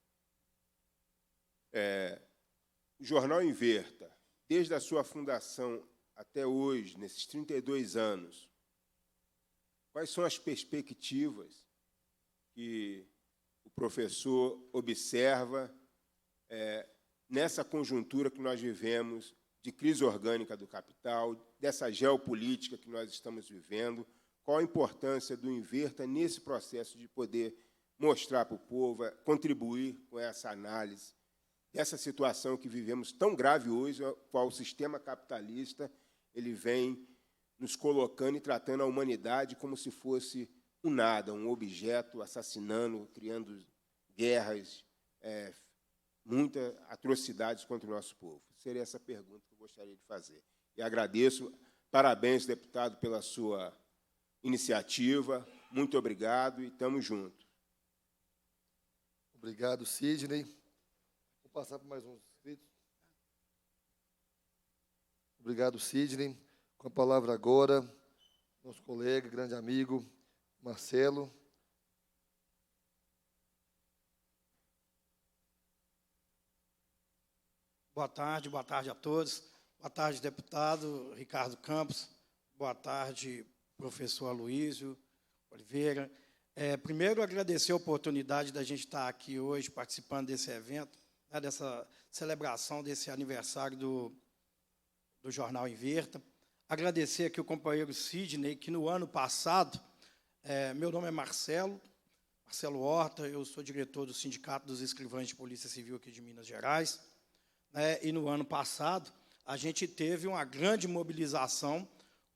O jornal Inverta, desde a sua fundação até hoje, nesses 32 anos, quais são as perspectivas que o professor observa nessa conjuntura que nós vivemos de crise orgânica do capital, dessa geopolítica que nós estamos vivendo? Qual a importância do Inverta nesse processo de poder mostrar para o povo, contribuir com essa análise dessa situação que vivemos tão grave hoje, qual o sistema capitalista ele vem nos colocando e tratando a humanidade como se fosse um nada, um objeto, assassinando, criando guerras, muitas atrocidades contra o nosso povo? Seria essa pergunta que eu gostaria de fazer. E agradeço. Parabéns, deputado, pela sua iniciativa. Muito obrigado e estamos juntos. Obrigado, Sidney. Vou passar para mais uns inscritos. Obrigado, Sidney. Com a palavra agora, nosso colega, grande amigo, Marcelo. Boa tarde a todos. Boa tarde, deputado Ricardo Campos. Boa tarde, professor Aloysio Oliveira. Primeiro, agradecer a oportunidade da gente estar aqui hoje participando desse evento, né, dessa celebração desse aniversário do Jornal Inverta. Agradecer aqui o companheiro Sidney, que no ano passado, meu nome é Marcelo Horta, eu sou diretor do Sindicato dos Escrivães de Polícia Civil aqui de Minas Gerais. E no ano passado, a gente teve uma grande mobilização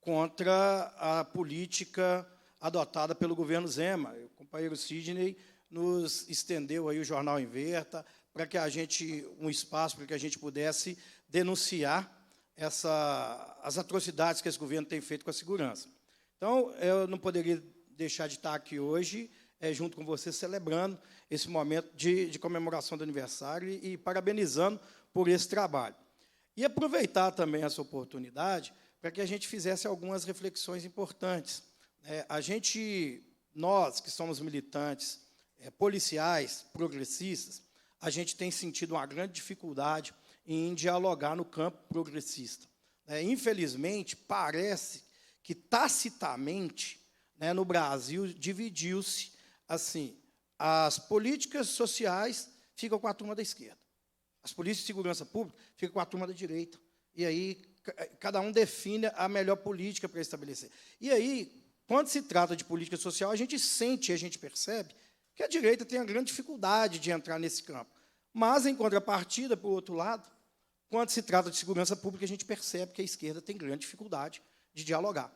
contra a política adotada pelo governo Zema. O companheiro Sidney nos estendeu aí o Jornal Inverta para que um espaço para que a gente pudesse denunciar as atrocidades que esse governo tem feito com a segurança. Então, eu não poderia deixar de estar aqui hoje, junto com você, celebrando esse momento de comemoração do aniversário e parabenizando por esse trabalho. E aproveitar também essa oportunidade para que a gente fizesse algumas reflexões importantes. Nós que somos militantes, policiais, progressistas, a gente tem sentido uma grande dificuldade em dialogar no campo progressista. Infelizmente, parece que, tacitamente, no Brasil, dividiu-se assim: as políticas sociais ficam com a turma da esquerda, as polícias de segurança pública ficam com a turma da direita, e aí cada um define a melhor política para estabelecer. E aí, quando se trata de política social, a gente sente, a gente percebe que a direita tem uma grande dificuldade de entrar nesse campo. Mas, em contrapartida, por outro lado, quando se trata de segurança pública, a gente percebe que a esquerda tem grande dificuldade de dialogar.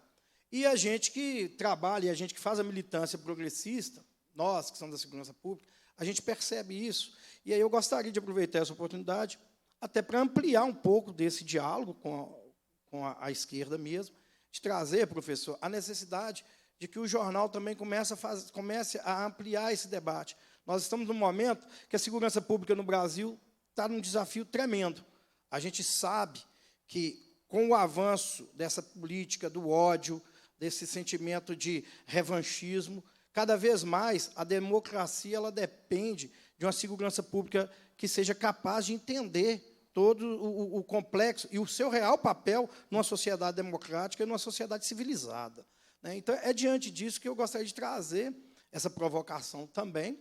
E a gente que trabalha, a gente que faz a militância progressista, nós que somos da segurança pública, a gente percebe isso. E aí eu gostaria de aproveitar essa oportunidade até para ampliar um pouco desse diálogo com a esquerda mesmo, de trazer, professor, a necessidade de que o jornal também comece a ampliar esse debate. Nós estamos num momento que a segurança pública no Brasil está num desafio tremendo. A gente sabe que, com o avanço dessa política do ódio, desse sentimento de revanchismo, cada vez mais a democracia ela depende de uma segurança pública que seja capaz de entender todo o complexo e o seu real papel numa sociedade democrática e numa sociedade civilizada. Então, é diante disso que eu gostaria de trazer essa provocação também,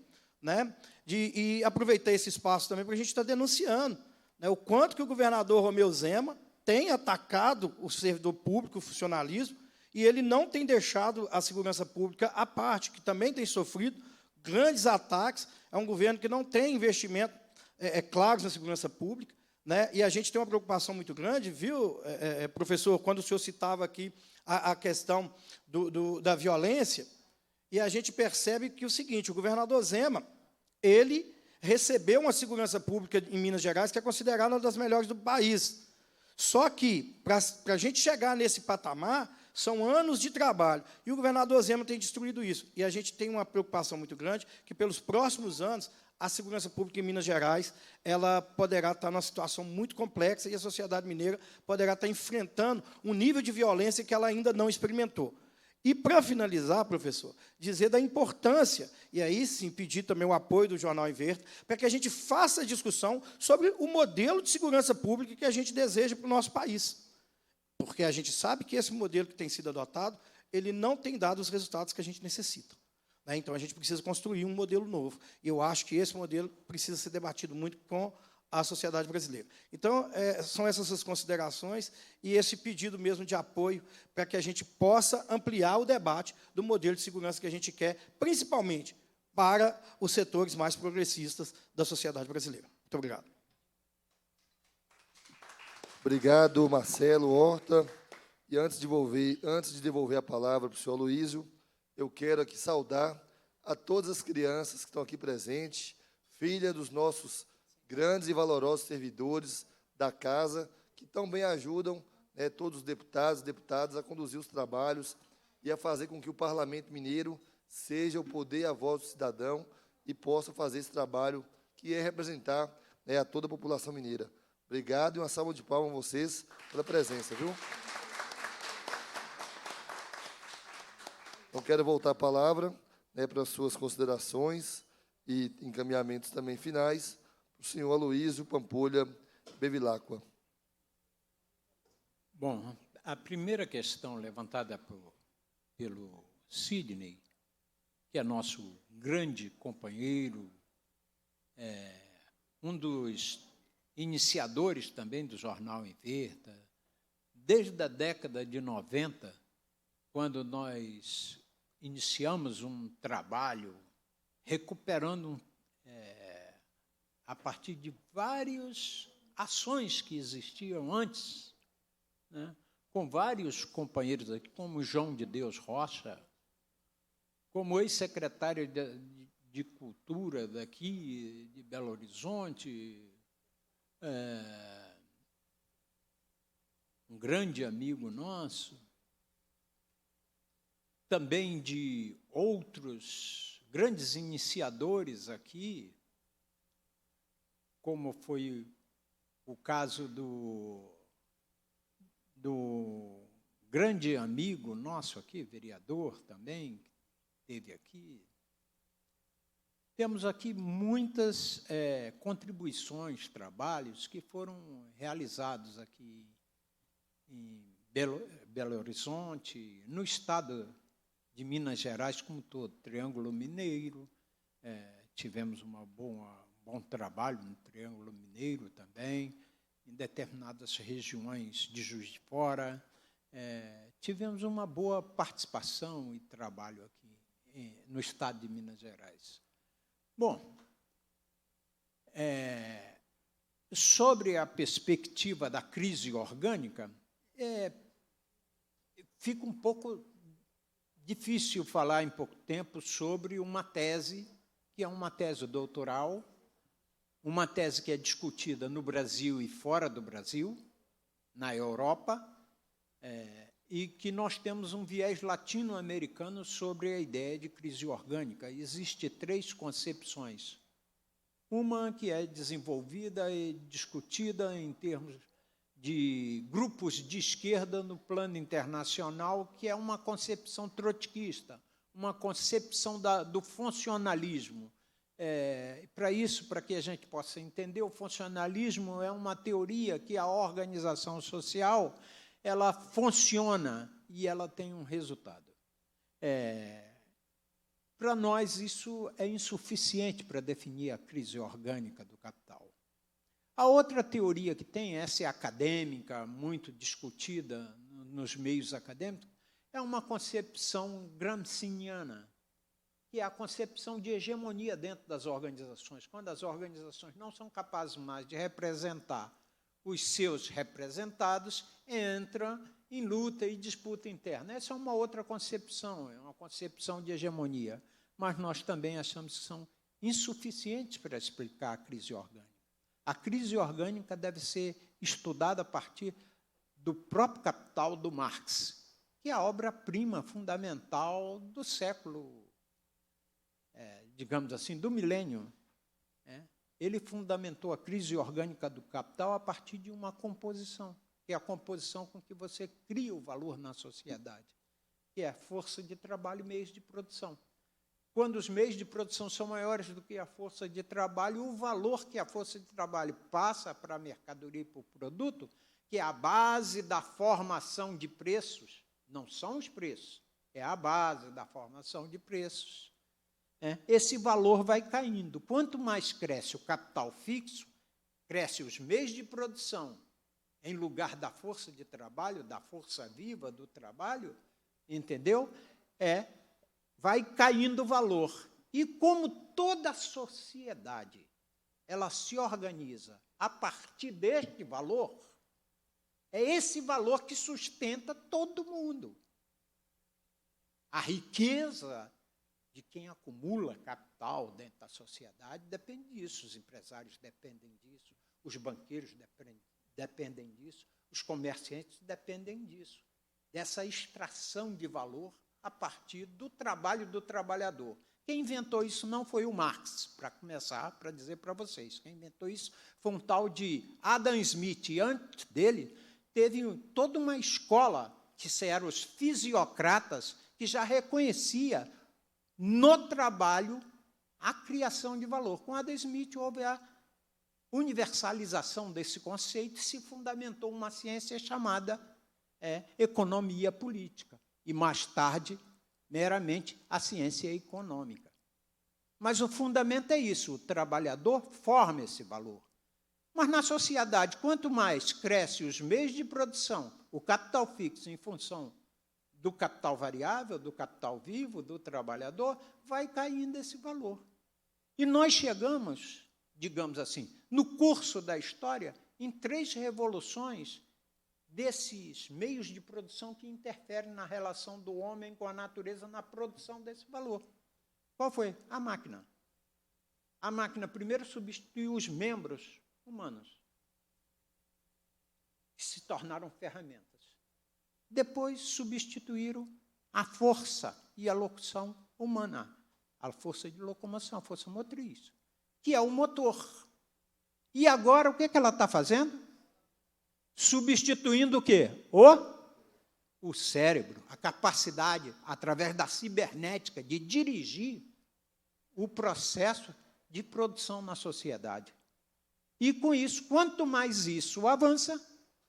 e aproveitar esse espaço também para a gente estar denunciando o quanto que o governador Romeu Zema tem atacado o servidor público, o funcionalismo, e ele não tem deixado a segurança pública à parte, que também tem sofrido grandes ataques. É um governo que não tem investimento claros na segurança pública, e a gente tem uma preocupação muito grande, viu, professor, quando o senhor citava aqui a questão da violência, e a gente percebe que o seguinte: o governador Zema, ele recebeu uma segurança pública em Minas Gerais que é considerada uma das melhores do país. Só que, para a gente chegar nesse patamar, São anos de trabalho. E o governador Zema tem destruído isso. E a gente tem uma preocupação muito grande que, pelos próximos anos, a segurança pública em Minas Gerais ela poderá estar numa situação muito complexa e a sociedade mineira poderá estar enfrentando um nível de violência que ela ainda não experimentou. E, para finalizar, professor, dizer da importância, e aí sim pedir também o apoio do Jornal em Verde, para que a gente faça a discussão sobre o modelo de segurança pública que a gente deseja para o nosso país. Porque a gente sabe que esse modelo que tem sido adotado, ele não tem dado os resultados que a gente necessita. Então, a gente precisa construir um modelo novo. E eu acho que esse modelo precisa ser debatido muito com a sociedade brasileira. Então, são essas as considerações e esse pedido mesmo de apoio para que a gente possa ampliar o debate do modelo de segurança que a gente quer, principalmente para os setores mais progressistas da sociedade brasileira. Muito obrigado. Obrigado, Marcelo Horta. E antes de devolver a palavra para o senhor Aloísio, eu quero aqui saudar a todas as crianças que estão aqui presentes, filha dos nossos grandes e valorosos servidores da casa, que também ajudam todos os deputados e deputadas a conduzir os trabalhos e a fazer com que o Parlamento Mineiro seja o poder e a voz do cidadão e possa fazer esse trabalho que é representar a toda a população mineira. Obrigado e uma salva de palmas a vocês pela presença, viu? Então, quero voltar a palavra para as suas considerações e encaminhamentos também finais, o senhor Aloísio Pampolha Bevilacqua. Bom, a primeira questão levantada pelo Sidney, que é nosso grande companheiro, um dos iniciadores também do Jornal em Verde, desde a década de 90, quando nós iniciamos um trabalho recuperando a partir de várias ações que existiam antes, né, com vários companheiros aqui, como João de Deus Rocha, como ex-secretário de Cultura daqui, de Belo Horizonte, um grande amigo nosso, também de outros grandes iniciadores aqui, como foi o caso do grande amigo nosso aqui, vereador também, que esteve aqui. Temos aqui muitas contribuições, trabalhos que foram realizados aqui em Belo Horizonte, no estado de Minas Gerais como todo, Triângulo Mineiro, tivemos um bom trabalho no Triângulo Mineiro também, em determinadas regiões de Juiz de Fora, tivemos uma boa participação e trabalho aqui no estado de Minas Gerais. Bom, sobre a perspectiva da crise orgânica, fica um pouco difícil falar em pouco tempo sobre uma tese, que é uma tese doutoral, uma tese que é discutida no Brasil e fora do Brasil, na Europa, e que nós temos um viés latino-americano sobre a ideia de crise orgânica. Existem 3 concepções. Uma que é desenvolvida e discutida em termos de grupos de esquerda no plano internacional, que é uma concepção trotskista, uma concepção do funcionalismo. Para isso, para que a gente possa entender, o funcionalismo é uma teoria que a organização social ela funciona e ela tem um resultado. Para nós, isso é insuficiente para definir a crise orgânica do capital. A outra teoria que tem, essa é acadêmica, muito discutida nos meios acadêmicos, é uma concepção gramsciana, que é a concepção de hegemonia dentro das organizações, quando as organizações não são capazes mais de representar os seus representados, entram em luta e disputa interna. Essa é uma outra concepção, é uma concepção de hegemonia, mas nós também achamos que são insuficientes para explicar a crise orgânica. A crise orgânica deve ser estudada a partir do próprio Capital do Marx, que é a obra-prima fundamental do século, digamos assim, do milênio. Ele fundamentou a crise orgânica do capital a partir de uma composição, que é a composição com que você cria o valor na sociedade, que é força de trabalho e meios de produção. Quando os meios de produção são maiores do que a força de trabalho, o valor que a força de trabalho passa para a mercadoria e para o produto, que é a base da formação de preços, não são os preços, é a base da formação de preços. Esse valor vai caindo. Quanto mais cresce o capital fixo, cresce os meios de produção, em lugar da força de trabalho, da força viva do trabalho, entendeu? Vai caindo o valor. E como toda sociedade ela se organiza a partir deste valor, é esse valor que sustenta todo mundo. A riqueza de quem acumula capital dentro da sociedade depende disso, os empresários dependem disso, os banqueiros dependem disso, os comerciantes dependem disso, dessa extração de valor a partir do trabalho do trabalhador. Quem inventou isso não foi o Marx, para começar, para dizer para vocês. Quem inventou isso foi um tal de Adam Smith, e antes dele teve toda uma escola, que eram os fisiocratas, que já reconhecia no trabalho a criação de valor. Com Adam Smith houve a universalização desse conceito e se fundamentou uma ciência chamada economia política, e mais tarde, meramente, a ciência econômica. Mas o fundamento é isso, o trabalhador forma esse valor. Mas na sociedade, quanto mais cresce os meios de produção, o capital fixo em função do capital variável, do capital vivo, do trabalhador, vai caindo esse valor. E nós chegamos, digamos assim, no curso da história, em 3 revoluções desses meios de produção que interferem na relação do homem com a natureza na produção desse valor. Qual foi? A máquina. A máquina primeiro substituiu os membros humanos, que se tornaram ferramentas. Depois substituíram a força e a locomoção humana, a força de locomoção, a força motriz, que é o motor. E agora, o que ela está fazendo? Substituindo o quê? O cérebro, a capacidade, através da cibernética, de dirigir o processo de produção na sociedade. E, com isso, quanto mais isso avança,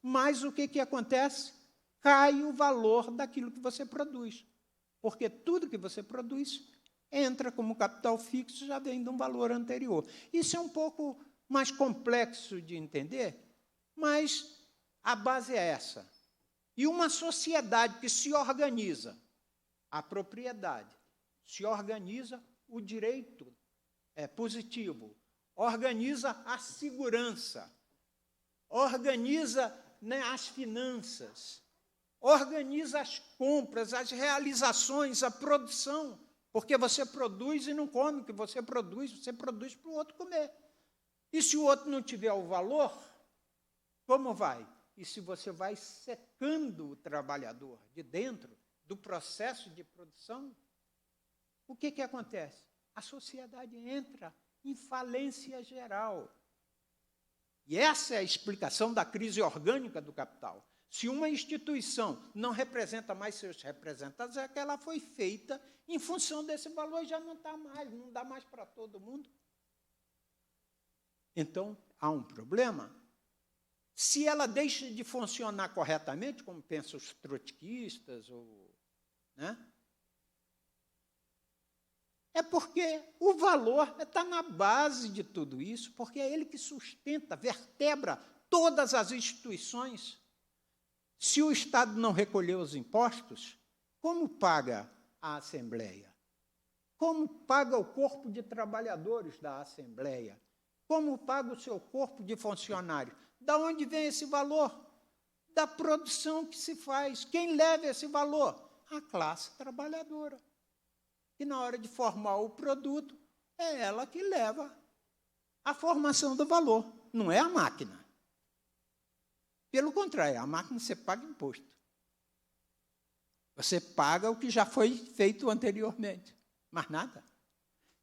mais o que acontece? Cai o valor daquilo que você produz. Porque tudo que você produz entra como capital fixo, já vem de um valor anterior. Isso é um pouco mais complexo de entender, mas a base é essa. E uma sociedade que se organiza, a propriedade, se organiza o direito positivo, organiza a segurança, organiza as finanças, organiza as compras, as realizações, a produção, porque você produz e não come o que você produz para o outro comer. E se o outro não tiver o valor, como vai? E se você vai secando o trabalhador de dentro do processo de produção, o que acontece? A sociedade entra em falência geral. E essa é a explicação da crise orgânica do capital. Se uma instituição não representa mais seus representantes, é que ela foi feita em função desse valor e já não está mais, não dá mais para todo mundo. Então, há um problema. Se ela deixa de funcionar corretamente, como pensam os trotskistas, é porque o valor está na base de tudo isso, porque é ele que sustenta, vertebra todas as instituições. Se o Estado não recolher os impostos, como paga a Assembleia? Como paga o corpo de trabalhadores da Assembleia? Como paga o seu corpo de funcionários? Da onde vem esse valor? Da produção que se faz. Quem leva esse valor? A classe trabalhadora. E, na hora de formar o produto, é ela que leva a formação do valor, não é a máquina. Pelo contrário, a máquina você paga imposto. Você paga o que já foi feito anteriormente, mais nada.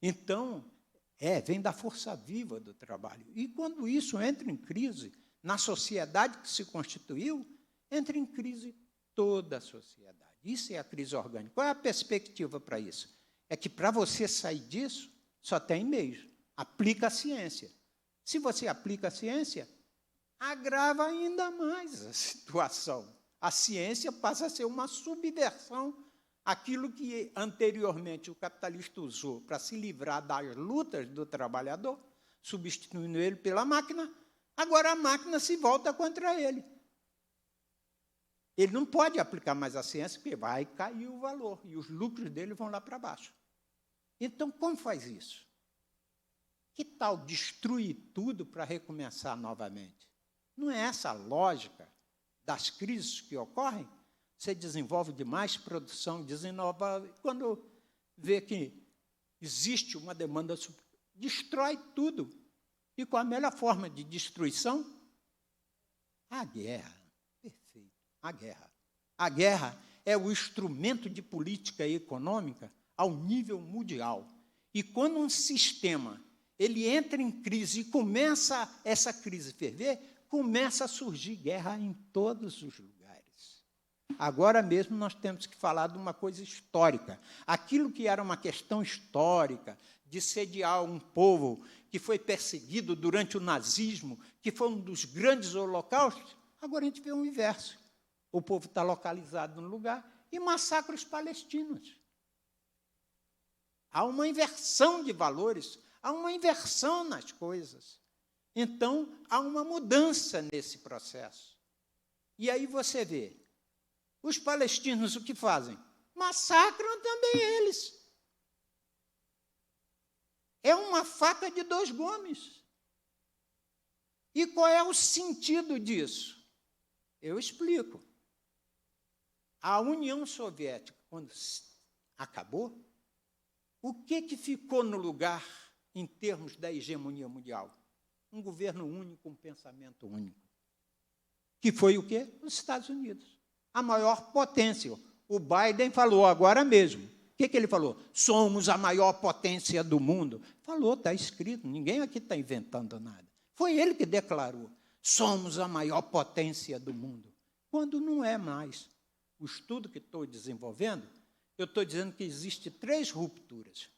Então, vem da força viva do trabalho. E quando isso entra em crise, na sociedade que se constituiu, entra em crise toda a sociedade. Isso é a crise orgânica. Qual é a perspectiva para isso? É que, para você sair disso, só tem meios. Aplica a ciência. Se você aplica a ciência, agrava ainda mais a situação. A ciência passa a ser uma subversão. Aquilo que anteriormente o capitalista usou para se livrar das lutas do trabalhador, substituindo ele pela máquina, agora a máquina se volta contra ele. Ele não pode aplicar mais a ciência, porque vai cair o valor, e os lucros dele vão lá para baixo. Então, como faz isso? Que tal destruir tudo para recomeçar novamente? Não é essa a lógica das crises que ocorrem? Você desenvolve demais produção, desinova, quando vê que existe uma demanda, destrói tudo. E qual a melhor forma de destruição? A guerra. Perfeito, a guerra. A guerra é o instrumento de política econômica ao nível mundial. E quando um sistema ele entra em crise e começa essa crise a ferver, começa a surgir guerra em todos os lugares. Agora mesmo nós temos que falar de uma coisa histórica. Aquilo que era uma questão histórica, de sediar um povo que foi perseguido durante o nazismo, que foi um dos grandes holocaustos, agora a gente vê o inverso. O povo está localizado no lugar e massacra os palestinos. Há uma inversão de valores, há uma inversão nas coisas. Então, há uma mudança nesse processo. E aí você vê, os palestinos o que fazem? Massacram também eles. É uma faca de dois gumes. E qual é o sentido disso? Eu explico. A União Soviética, quando acabou, o que ficou no lugar em termos da hegemonia mundial? Um governo único, um pensamento único. Que foi o quê? Os Estados Unidos. A maior potência. O Biden falou agora mesmo. O que ele falou? Somos a maior potência do mundo. Falou, está escrito, ninguém aqui está inventando nada. Foi ele que declarou. Somos a maior potência do mundo. Quando não é mais. O estudo que estou desenvolvendo, eu estou dizendo que existe 3 rupturas.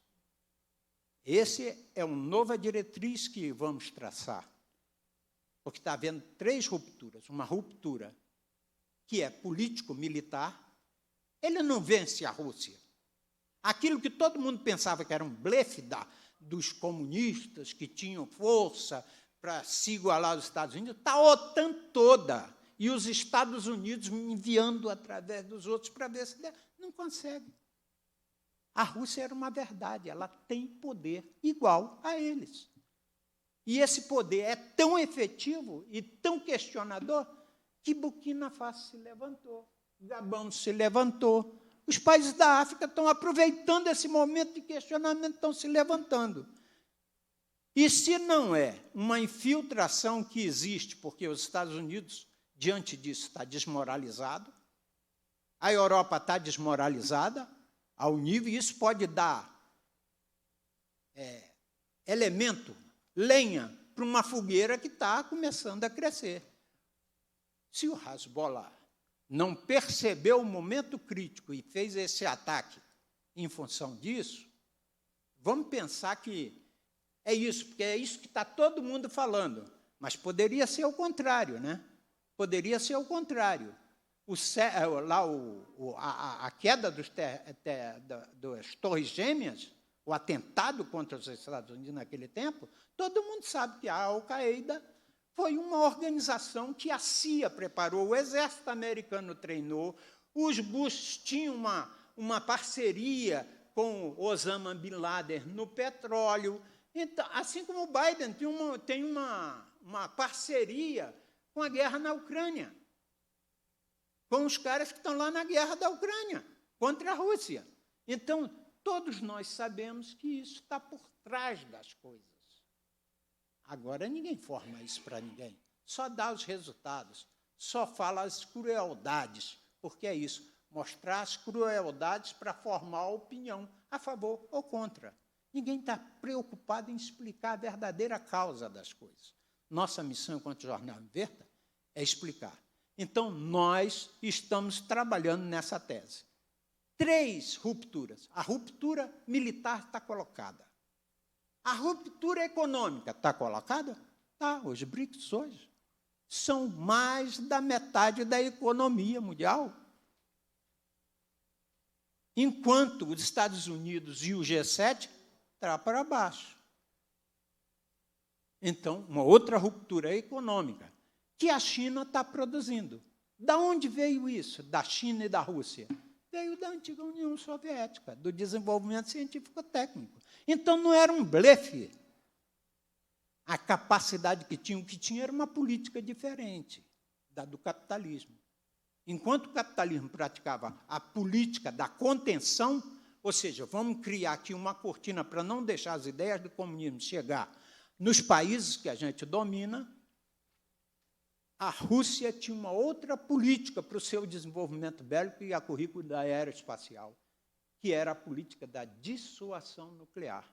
Essa é uma nova diretriz que vamos traçar. Porque está havendo 3 rupturas. Uma ruptura que é político-militar. Ele não vence a Rússia. Aquilo que todo mundo pensava que era um blefe dos comunistas, que tinham força para se igualar aos Estados Unidos, está a OTAN toda. E os Estados Unidos enviando através dos outros para ver se der. Não consegue. A Rússia era uma verdade, ela tem poder igual a eles. E esse poder é tão efetivo e tão questionador que Burkina Faso se levantou, Gabão se levantou. Os países da África estão aproveitando esse momento de questionamento, estão se levantando. E se não é uma infiltração que existe, porque os Estados Unidos, diante disso, está desmoralizado, a Europa está desmoralizada, ao nível, e isso pode dar elemento, lenha, para uma fogueira que está começando a crescer. Se o Hezbollah não percebeu o momento crítico e fez esse ataque em função disso, vamos pensar que é isso, porque é isso que está todo mundo falando. Mas poderia ser o contrário, né? Poderia ser o contrário. A queda das Torres Gêmeas, o atentado contra os Estados Unidos naquele tempo, todo mundo sabe que a Al-Qaeda foi uma organização que a CIA preparou, o exército americano treinou, os Bush tinham uma parceria com Osama Bin Laden no petróleo, então, assim como o Biden tem uma parceria com a guerra na Ucrânia, com os caras que estão lá na guerra da Ucrânia, contra a Rússia. Então, todos nós sabemos que isso está por trás das coisas. Agora, ninguém forma isso para ninguém. Só dá os resultados, só fala as crueldades, porque é isso. mostrar as crueldades para formar a opinião, a favor ou contra. Ninguém está preocupado em explicar a verdadeira causa das coisas. Nossa missão, enquanto Jornal em Verta, é explicar. Então, nós estamos trabalhando nessa tese. 3 rupturas. A ruptura militar está colocada. A ruptura econômica está colocada? Está. Os BRICS hoje são mais da metade da economia mundial. Enquanto os Estados Unidos e o G7 estão para baixo. Então, uma outra ruptura econômica que a China está produzindo. Da onde veio isso? Da China e da Rússia? Veio da antiga União Soviética, do desenvolvimento científico-técnico. Então, não era um blefe. A capacidade que tinha era uma política diferente da do capitalismo. Enquanto o capitalismo praticava a política da contenção, ou seja, vamos criar aqui uma cortina para não deixar as ideias do comunismo chegar nos países que a gente domina, a Rússia tinha uma outra política para o seu desenvolvimento bélico e a currículo da aeroespacial, que era a política da dissuasão nuclear.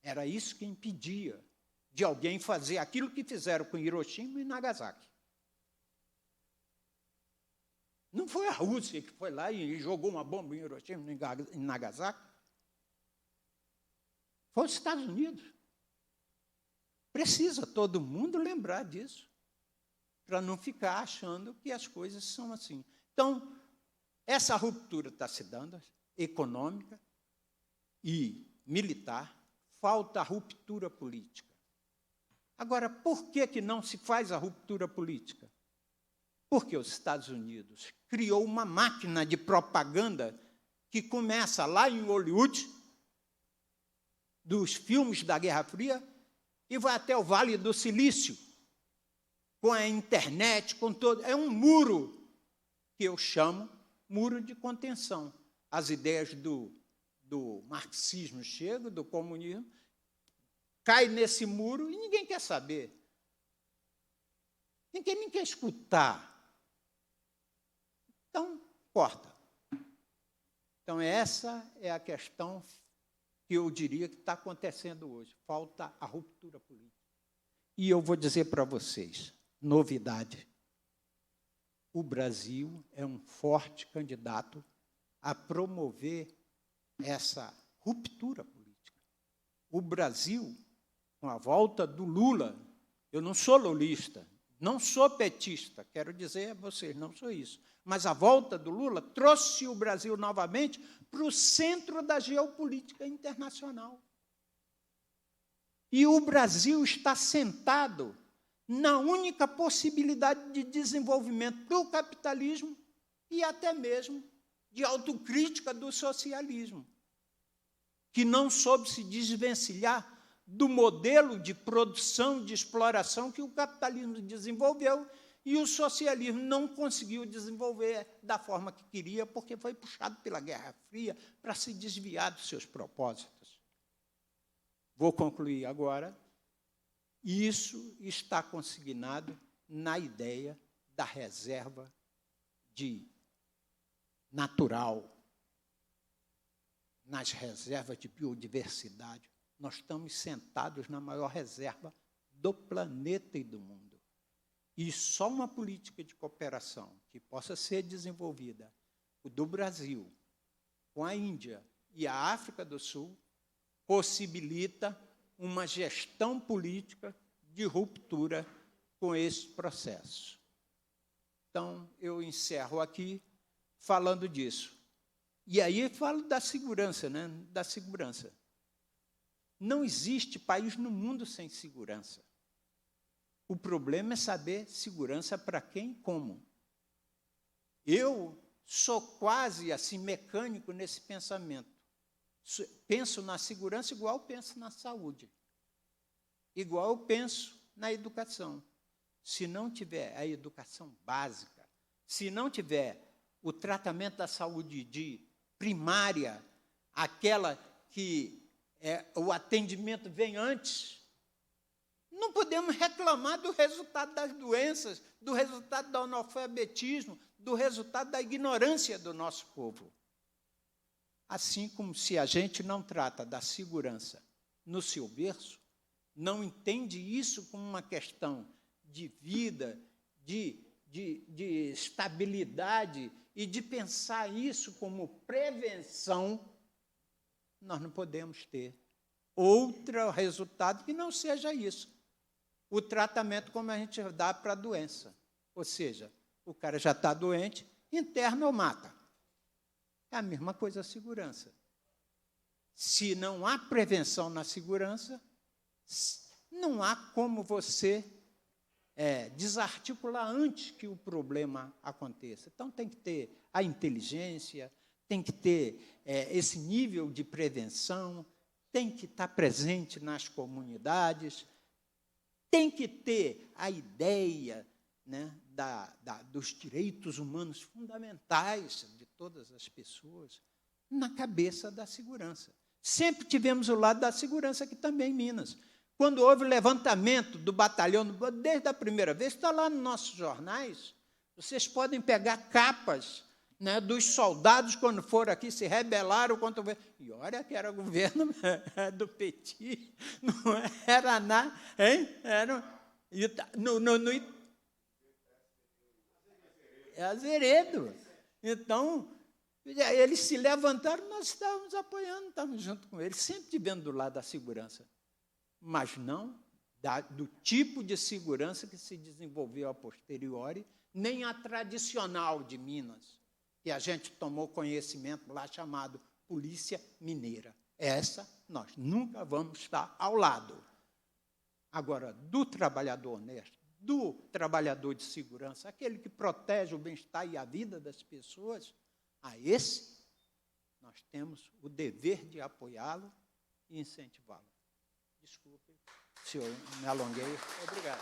Era isso que impedia de alguém fazer aquilo que fizeram com Hiroshima e Nagasaki. Não foi a Rússia que foi lá e jogou uma bomba em Hiroshima e Nagasaki. Foi os Estados Unidos. Precisa todo mundo lembrar disso, para não ficar achando que as coisas são assim. Então, essa ruptura está se dando, econômica e militar, falta a ruptura política. Agora, por que não se faz a ruptura política? Porque os Estados Unidos criou uma máquina de propaganda que começa lá em Hollywood, dos filmes da Guerra Fria, e vai até o Vale do Silício, com a internet, com todo. É um muro que eu chamo muro de contenção. As ideias do marxismo chegam, do comunismo, cai nesse muro e ninguém quer saber. Ninguém nem quer escutar. Então, corta. Então, essa é a questão que eu diria que está acontecendo hoje. Falta a ruptura política. E eu vou dizer para vocês, novidade, o Brasil é um forte candidato a promover essa ruptura política. O Brasil, com a volta do Lula, eu não sou lulista, não sou petista, quero dizer a vocês, não sou isso. Mas a volta do Lula trouxe o Brasil novamente para o centro da geopolítica internacional. E o Brasil está sentado na única possibilidade de desenvolvimento para o capitalismo e até mesmo de autocrítica do socialismo, que não soube se desvencilhar do modelo de produção, de exploração que o capitalismo desenvolveu e o socialismo não conseguiu desenvolver da forma que queria, porque foi puxado pela Guerra Fria para se desviar dos seus propósitos. Vou concluir agora. Isso está consignado na ideia da reserva de natural, nas reservas de biodiversidade. Nós estamos sentados na maior reserva do planeta e do mundo. E só uma política de cooperação que possa ser desenvolvida, o do Brasil, com a Índia e a África do Sul, possibilita uma gestão política de ruptura com esse processo. Então, eu encerro aqui falando disso. E aí eu falo da segurança, né? Da segurança. Não existe país no mundo sem segurança. O problema é saber segurança para quem e como. Eu sou quase assim mecânico nesse pensamento. Penso na segurança igual eu penso na saúde. Igual eu penso na educação. Se não tiver a educação básica, se não tiver o tratamento da saúde de primária, aquela que o atendimento vem antes, não podemos reclamar do resultado das doenças, do resultado do analfabetismo, do resultado da ignorância do nosso povo. Assim como se a gente não trata da segurança no seu berço, não entende isso como uma questão de vida, de estabilidade e de pensar isso como prevenção, nós não podemos ter outro resultado que não seja isso. O tratamento como a gente dá para a doença. Ou seja, o cara já está doente, interna ou mata. É a mesma coisa a segurança. Se não há prevenção na segurança, não há como você desarticular antes que o problema aconteça. Então, tem que ter a inteligência, tem que ter esse nível de prevenção, tem que estar presente nas comunidades, tem que ter a ideia, né, dos direitos humanos fundamentais de todas as pessoas na cabeça da segurança. Sempre tivemos o lado da segurança aqui também em Minas. Quando houve o levantamento do batalhão, desde a primeira vez, está lá nos nossos jornais, vocês podem pegar capas, né, dos soldados, quando foram aqui, se rebelaram contra o governo. E olha que era o governo do Petit, não era nada, hein? Era Azeredo. Então, eles se levantaram, nós estávamos apoiando, estávamos junto com eles, sempre estivendo do lado da segurança, mas não do tipo de segurança que se desenvolveu a posteriori, nem a tradicional de Minas, que a gente tomou conhecimento lá, chamado Polícia Mineira. Essa nós nunca vamos estar ao lado. Agora, do trabalhador honesto, do trabalhador de segurança, aquele que protege o bem-estar e a vida das pessoas, a esse nós temos o dever de apoiá-lo e incentivá-lo. Desculpe, se eu me alonguei. Obrigado.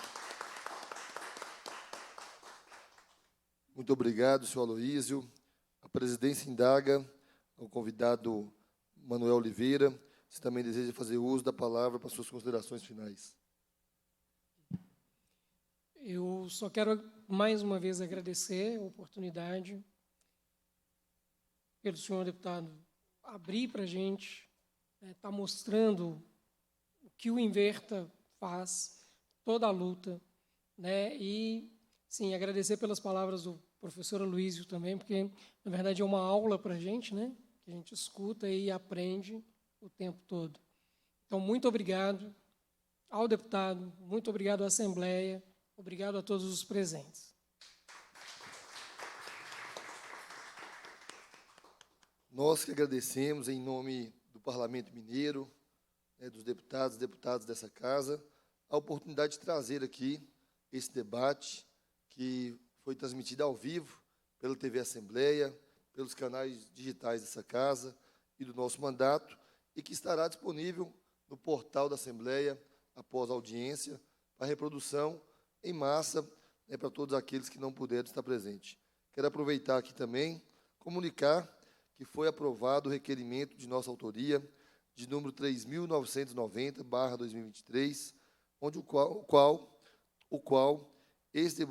Muito obrigado, senhor Aloísio. A presidência indaga ao convidado Manuel Oliveira se também deseja fazer uso da palavra para suas considerações finais. Eu só quero, mais uma vez, agradecer a oportunidade pelo senhor deputado abrir para a gente, está mostrando o que o Inverta faz, toda a luta, né? E, sim, agradecer pelas palavras do professor Aloísio também, porque, na verdade, é uma aula para a gente, né? Que a gente escuta e aprende o tempo todo. Então, muito obrigado ao deputado, muito obrigado à Assembleia, obrigado a todos os presentes. Nós que agradecemos, em nome do Parlamento Mineiro, dos deputados dessa casa, a oportunidade de trazer aqui esse debate que foi transmitido ao vivo pela TV Assembleia, pelos canais digitais dessa casa e do nosso mandato, e que estará disponível no portal da Assembleia, após a audiência, para reprodução em massa, para todos aqueles que não puderam estar presentes. Quero aproveitar aqui também, comunicar que foi aprovado o requerimento de nossa autoria, de número 3.990/2023, onde o qual esse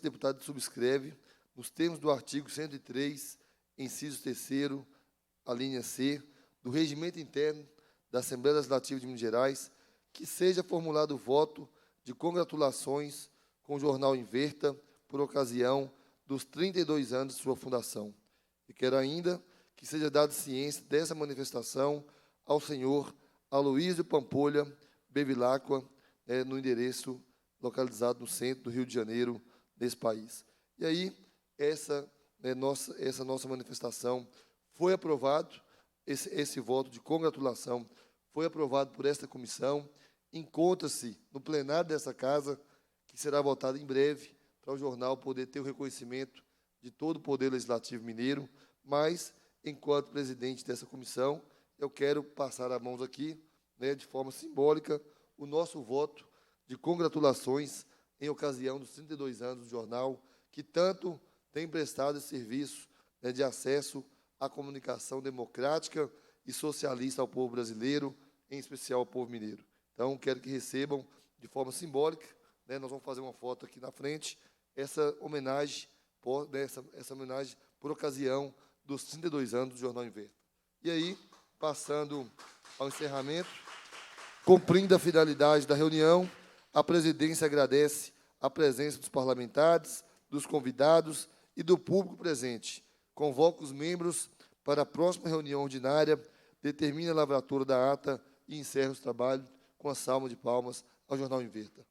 deputado subscreve, nos termos do artigo 103, inciso 3º, a linha C, do Regimento Interno da Assembleia Legislativa de Minas Gerais, que seja formulado o voto de congratulações com o jornal Inverta por ocasião dos 32 anos de sua fundação. E quero ainda que seja dada ciência dessa manifestação ao senhor Aloísio Pampolha Bevilacqua, no endereço localizado no centro do Rio de Janeiro, desse país. E aí, essa nossa manifestação foi aprovado, esse voto de congratulação foi aprovado por esta comissão, encontra-se no plenário dessa casa, que será votado em breve, para o jornal poder ter o reconhecimento de todo o Poder Legislativo Mineiro, mas, enquanto presidente dessa comissão, eu quero passar a mãos aqui, de forma simbólica, o nosso voto de congratulações em ocasião dos 32 anos do jornal, que tanto tem prestado esse serviço de acesso à comunicação democrática e socialista ao povo brasileiro, em especial ao povo mineiro. Então, quero que recebam, de forma simbólica, nós vamos fazer uma foto aqui na frente, essa homenagem essa homenagem por ocasião dos 32 anos do Jornal Inverta. E aí, passando ao encerramento, cumprindo a finalidade da reunião, a presidência agradece a presença dos parlamentares, dos convidados e do público presente. Convoca os membros para a próxima reunião ordinária, determina a lavratura da ata e encerra os trabalhos com a salva de palmas ao Jornal Inverta.